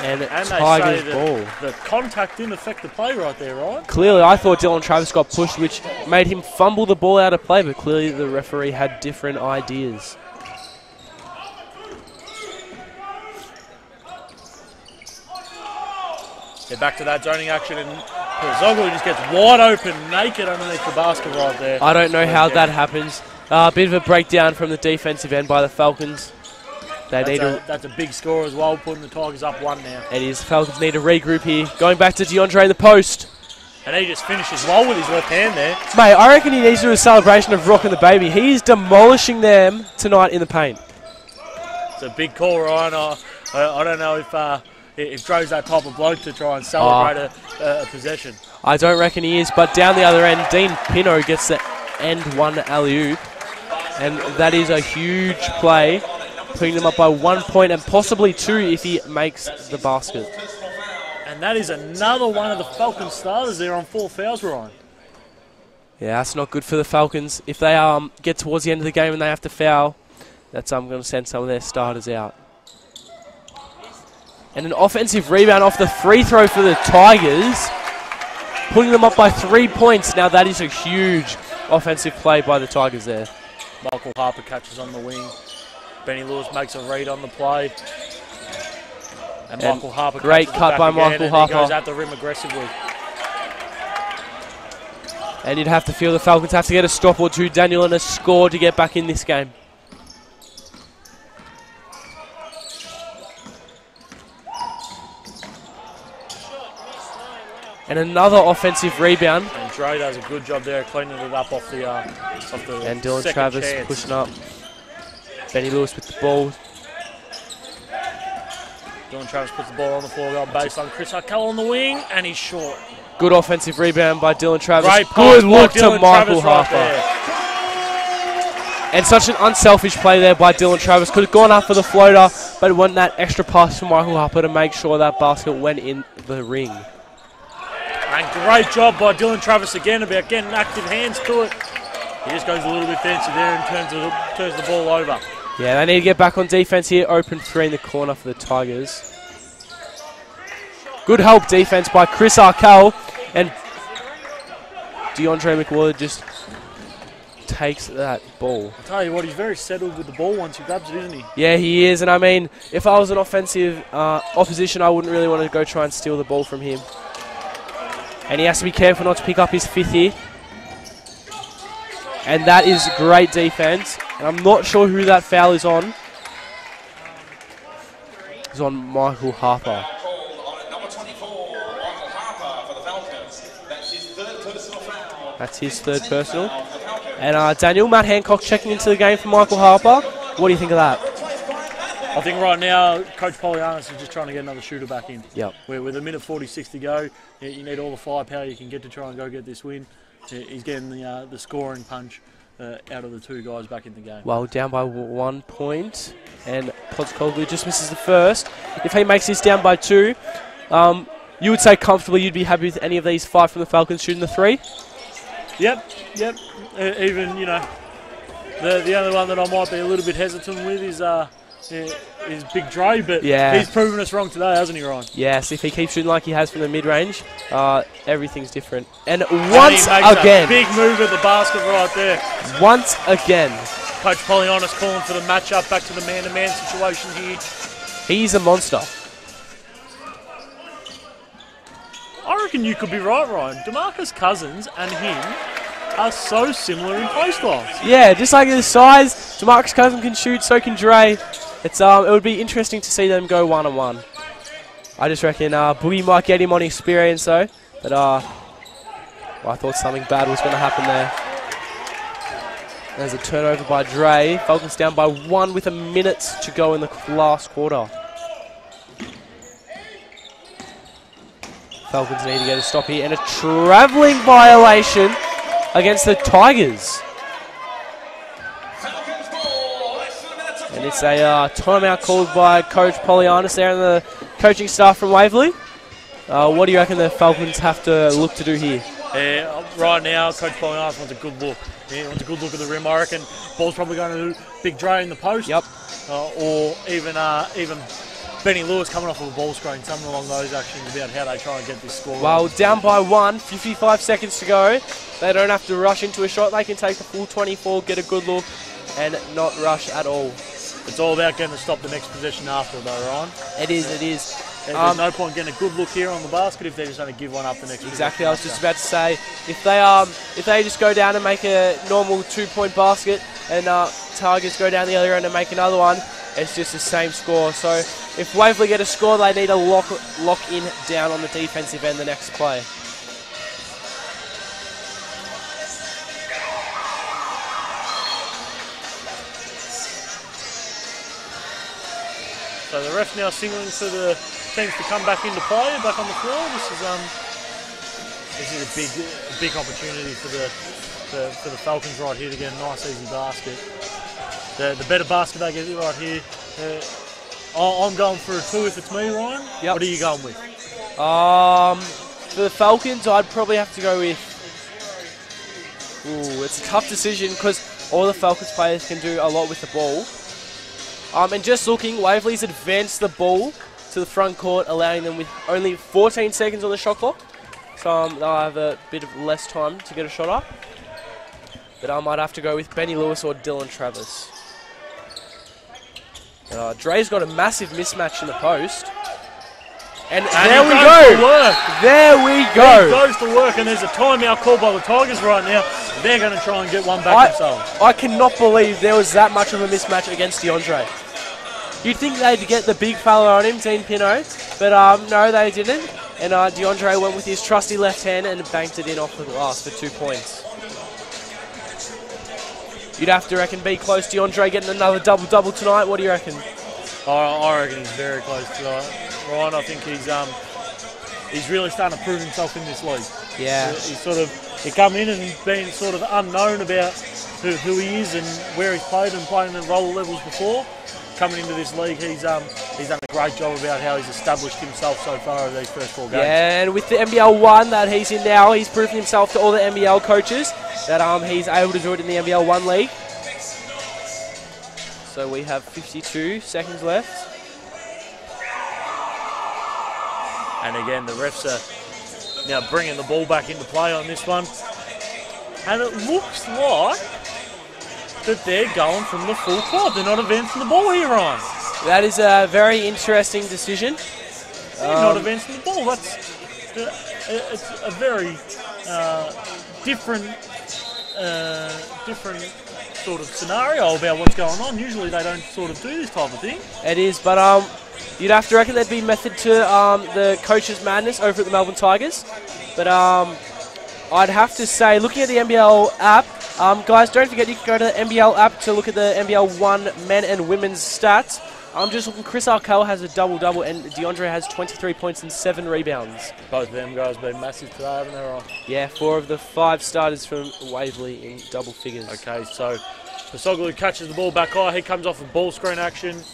And
Tigers
ball.
The contact didn't affect the play right there, right?
Clearly, I thought Dylan Travis got pushed, which made him fumble the ball out of play, but clearly the referee had different ideas.
They're back to that zoning action, and Podzoglu just gets wide open, naked underneath the basket right there.
I don't know how that happens. A bit of a breakdown from the defensive end by the Falcons.
That's a big score as well, putting the Tigers up 1 now.
It is. Falcons need to regroup here. Going back to DeAndre in the post.
And he just finishes well with his left hand there.
Mate, I reckon he needs to do a celebration of rocking the baby. He's demolishing them tonight in the paint.
It's a big call, Ryan. I don't know if Dro's that type of bloke to try and celebrate a possession.
I don't reckon he is, but down the other end, Dean Pino gets the end 1 alley-oop. And that is a huge play, putting them up by 1 point and possibly 2 if he makes the basket.
And that is another one of the Falcons starters there on 4 fouls, Ryan.
Yeah, that's not good for the Falcons. If they get towards the end of the game and they have to foul, that's going to send some of their starters out. And an offensive rebound off the free throw for the Tigers, putting them up by 3 points. Now that is a huge offensive play by the Tigers there.
Michael Harper catches on the wing. Benny Lewis makes a read on the play. And Michael Harper
great cut by Michael Harper.
He goes at the rim aggressively.
And you'd have to feel the Falcons have to get a stop or two, Daniel, and a score to get back in this game. And another offensive rebound.
And Dre does a good job there cleaning it up off the
And Dylan
second
Travis
chance.
pushing up. Benny Lewis with the ball.
Dylan Travis puts the ball on the floor, going baseline. Chris Arkell on the wing, and he's short.
Good offensive rebound by Dylan Travis.
Great pass
Good
by
look to
Dylan
Michael
Travis
Harper. And such an unselfish play there by Dylan Travis. Could have gone up for the floater, but it went that extra pass for Michael Harper to make sure that basket went in the ring.
And great job by Dylan Travis again about getting active hands to it. He just goes a little bit fancy there and turns the ball over.
Yeah, they need to get back on defense here. Open 3 in the corner for the Tigers. Good help defense by Chris Arkell. And DeAndre McWilliard just takes that ball.
I'll tell you what, he's very settled with the ball once he grabs it, isn't he?
Yeah, he is. And I mean, if I was an offensive opposition, I wouldn't really want to go try and steal the ball from him. And he has to be careful not to pick up his 5th here. And that is great defense. And I'm not sure who that foul is on. It's on Michael Harper. That's his 3rd personal. And Daniel, Matt Hancock checking into the game for Michael Harper. What do you think of that?
I think right now, Coach Polianis is just trying to get another shooter back in.
Yep.
With a minute 46 to go, you need all the firepower you can get to try and go get this win. He's getting the scoring punch out of the 2 guys back in the game.
Well, down by 1 point. And Podskoglu just misses the first. If he makes this down by 2, you would say comfortably you'd be happy with any of these 5 from the Falcons shooting the 3?
Yep. Even, you know, the only one that I might be a little bit hesitant with is Big Dre, but he's proven us wrong today, hasn't he, Ryan?
Yes, if he keeps shooting like he has from the mid-range, everything's different. And once again,
a big move at the basket right there.
Once again,
Coach Polianis calling for the matchup, back to the man-to-man situation here.
He's a monster.
I reckon you could be right, Ryan. DeMarcus Cousins and him are so similar in play styles. Yeah,
just like the size, DeMarcus Cousins can shoot, so can Dre. It would be interesting to see them go 1-on-1. I just reckon Boogie might get him on experience though, but I thought something bad was going to happen there. There's a turnover by Dre. Falcons down by 1 with a minute to go in the last quarter. Falcons need to get a stop here, and a travelling violation against the Tigers. And it's a timeout called by Coach Polianis there and the coaching staff from Waverley. What do you reckon the Falcons have to look to do here?
Right now, Coach Polianis wants a good look. He wants a good look at the rim. I reckon ball's probably going to Big Dre in the post.
Yep.
Or even Benny Lewis coming off of a ball screen, something along those actions about how they try and get this score.
Well, down by 1, 55 seconds to go. They don't have to rush into a shot. They can take the full 24, get a good look, and not rush at all.
It's all about getting to stop the next possession after, though, Ryan.
It is.
There's no point getting a good look here on the basket if they're just going to give one up the next possession.
Exactly, I was just about to say, if they just go down and make a normal 2-point basket and Tigers go down the other end and make another one, it's just the same score. So if Waverley get a score, they need to lock in down on the defensive end the next play.
So the ref now signaling for the teams to come back into play, back on the floor. This is a big opportunity for the Falcons right here to get a nice easy basket. The better basket they get right here. I'm going for a 2 if it's me, Ryan.
Yep.
What are you going with?
For the Falcons, I'd probably have to go with... Ooh, it's a tough decision because all the Falcons players can do a lot with the ball. And just looking, Waverley's advanced the ball to the front court, allowing them with only 14 seconds on the shot clock. So they'll have a bit of less time to get a shot up. But I might have to go with Benny Lewis or Dylan Travis. Dre's got a massive mismatch in the post. And there we go. There we go.
He goes to work, and there's a timeout called by the Tigers right now. They're going to try and get one back themselves.
I cannot believe there was that much of a mismatch against DeAndre. You'd think they'd get the big fella on him, Dean Pinot, but no, they didn't. And DeAndre went with his trusty left hand and banked it in off the glass for 2 points. You'd have to reckon be close. DeAndre getting another double-double tonight. What do you reckon?
I reckon he's very close to Ryan. I think he's really starting to prove himself in this league.
Yeah.
He come in and been sort of unknown about who he is and where he's played and playing at role levels before. Coming into this league, he's done a great job about how he's established himself so far over these first 4 games.
Yeah, and with the NBL1 that he's in now, he's proven himself to all the NBL coaches that he's able to do it in the NBL1 league. So we have 52 seconds left.
And again, the refs are now bringing the ball back into play on this one. And it looks like that they're going from the full court. They're not advancing the ball here, Ryan.
That is a very interesting decision.
They're not advancing the ball. It's a very different sort of scenario about what's going on. Usually they don't sort of do this type of thing.
It is, but you'd have to reckon there'd be method to the coach's madness over at the Melbourne Tigers. But I'd have to say, looking at the NBL app, guys, don't forget you can go to the NBL app to look at the NBL1 men and women's stats. I'm just looking, Chris Arkell has a double-double and DeAndre has 23 points and 7 rebounds.
Both of them guys have been massive today, haven't they, Ryan?
Yeah, 4 of the 5 starters from Waverley in double figures.
Okay, so Pasoglu catches the ball back high. He comes off of ball screen action.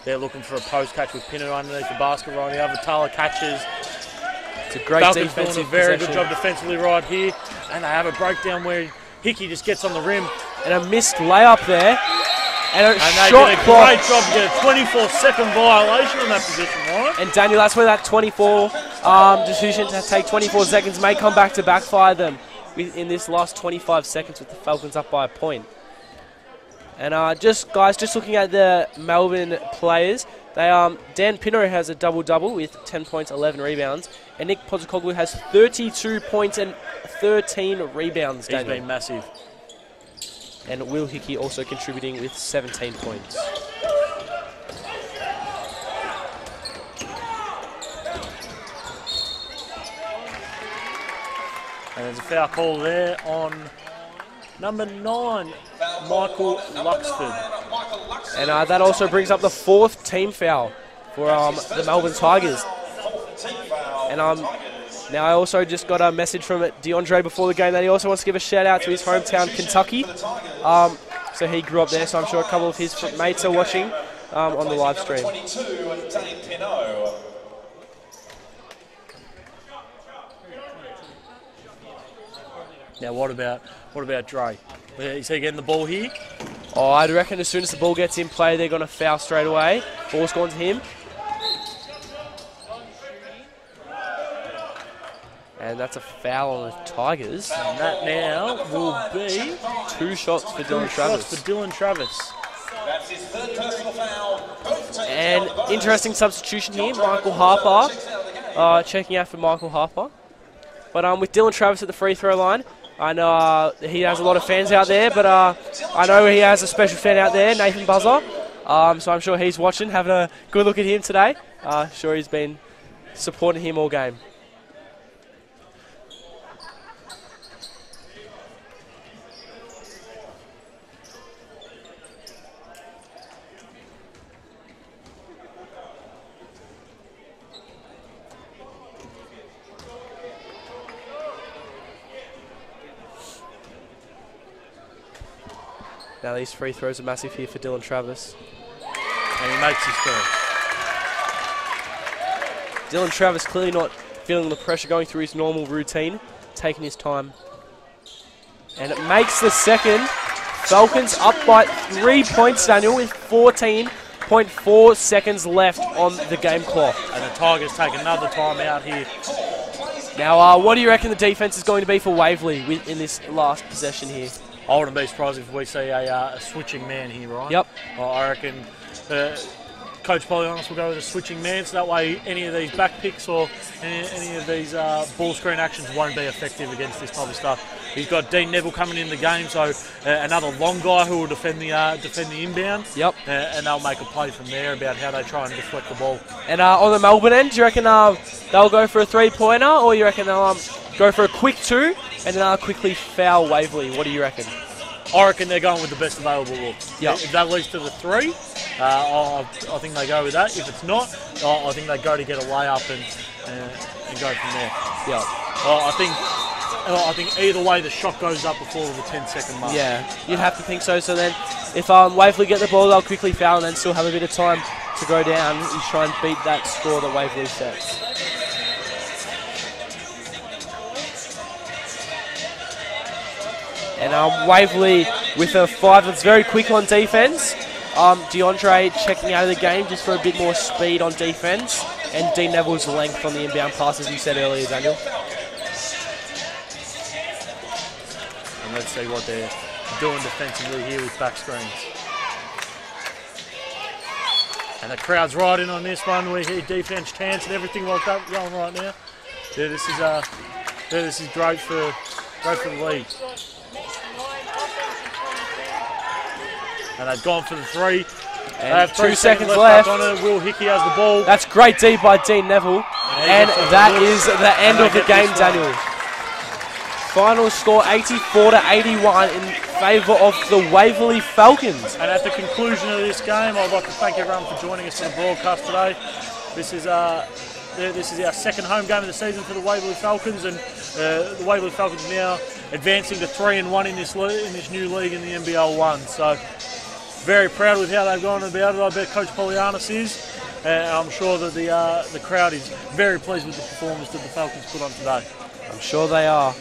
They're looking for a post catch with Pinner underneath the basket right here. Vitala catches.
It's a great
Falcons
defensive
doing a very
possession.
good job defensively right here. And they have a breakdown where Hickey just gets on the rim.
And a missed layup there. And
they
shot
did a
clock.
great job to get a 24-second violation on that position, right?
And Daniel, that's where that 24 decision to take 24 seconds may come back to backfire them in this last 25 seconds with the Falcons up by a point. And just looking at the Melbourne players, Dan Pinot has a double-double with 10 points, 11 rebounds, and Nick Postecoglou has 32 points and 13 rebounds.
He's been massive.
And Will Hickey also contributing with 17 points.
And there's a foul call there on number 9, Michael Luxford.
And that also brings up the 4th team foul for the Melbourne Tigers. And now I also just got a message from DeAndre before the game that he also wants to give a shout out to his hometown, Kentucky. So he grew up there, so I'm sure a couple of his mates are watching on the live stream.
Now what about Dre? Is he getting the ball here?
Oh, I'd reckon as soon as the ball gets in play, they're going to foul straight away. Ball's gone to him. And that's a foul on the Tigers.
And that now will be
2 shots for Dylan Travis.
For Dylan Travis.
That's his 3rd personal foul.
And interesting substitution here, Michael Harper. Checking out for Michael Harper. But with Dylan Travis at the free throw line, I know he has a lot of fans out there, but I know he has a special fan out there, Nathan Buzzer. So I'm sure he's watching, having a good look at him today. Sure he's been supporting him all game. Now these free throws are massive here for Dylan Travis.
And he makes his throw.
Dylan Travis clearly not feeling the pressure, going through his normal routine, taking his time. And it makes the second. Falcons up by 3 points, Daniel, with 14.4 seconds left on the game clock.
And the Tigers take another time out here.
Now, what do you reckon the defense is going to be for Waverley in this last possession here?
I wouldn't be surprised if we see a switching man here, right?
Yep.
I reckon Coach Polyanis will go with a switching man, so that way any of these back picks or any of these ball screen actions won't be effective against this type of stuff. He's got Dean Neville coming in the game, so another long guy who will defend the inbound.
Yep.
And they'll make a play from there about how they try and deflect the ball.
And on the Melbourne end, do you reckon they'll go for a 3-pointer, or you reckon they'll go for a quick 2 and then quickly foul Waverley? What do you reckon?
I reckon they're going with the best available look.
Yep.
If that leads to the 3, I think they go with that. If it's not, I think they go to get a layup and go from there.
Yeah.
I think either way the shot goes up before the 10-second mark.
Yeah, you'd have to think so. So then if Waverley get the ball, they'll quickly foul and then still have a bit of time to go down and try and beat that score that Waverley sets. And Waverley with a 5 that's very quick on defence. DeAndre checking out of the game just for a bit more speed on defence. And Dean Neville's length on the inbound pass, as you said earlier, Daniel.
And let's see what they're doing defensively here with back screens. And the crowd's right in on this one. We hear defence chants and everything like that going right now. Yeah, this is great for the league. And they've gone for the 3.
And
they have
2 seconds left.
On it. Will Hickey has the ball.
That's great D by Dean Neville. And that is the end of the game, Daniel. Final score 84-81 in favour of the Waverley Falcons.
And at the conclusion of this game, I'd like to thank everyone for joining us for the broadcast today. This is our second home game of the season for the Waverley Falcons, and the Waverley Falcons now advancing to 3-1 in this new league in the NBL1. So very proud with how they've gone about it. I bet Coach Polianis is. I'm sure that the crowd is very pleased with the performance that the Falcons put on today.
I'm sure they are.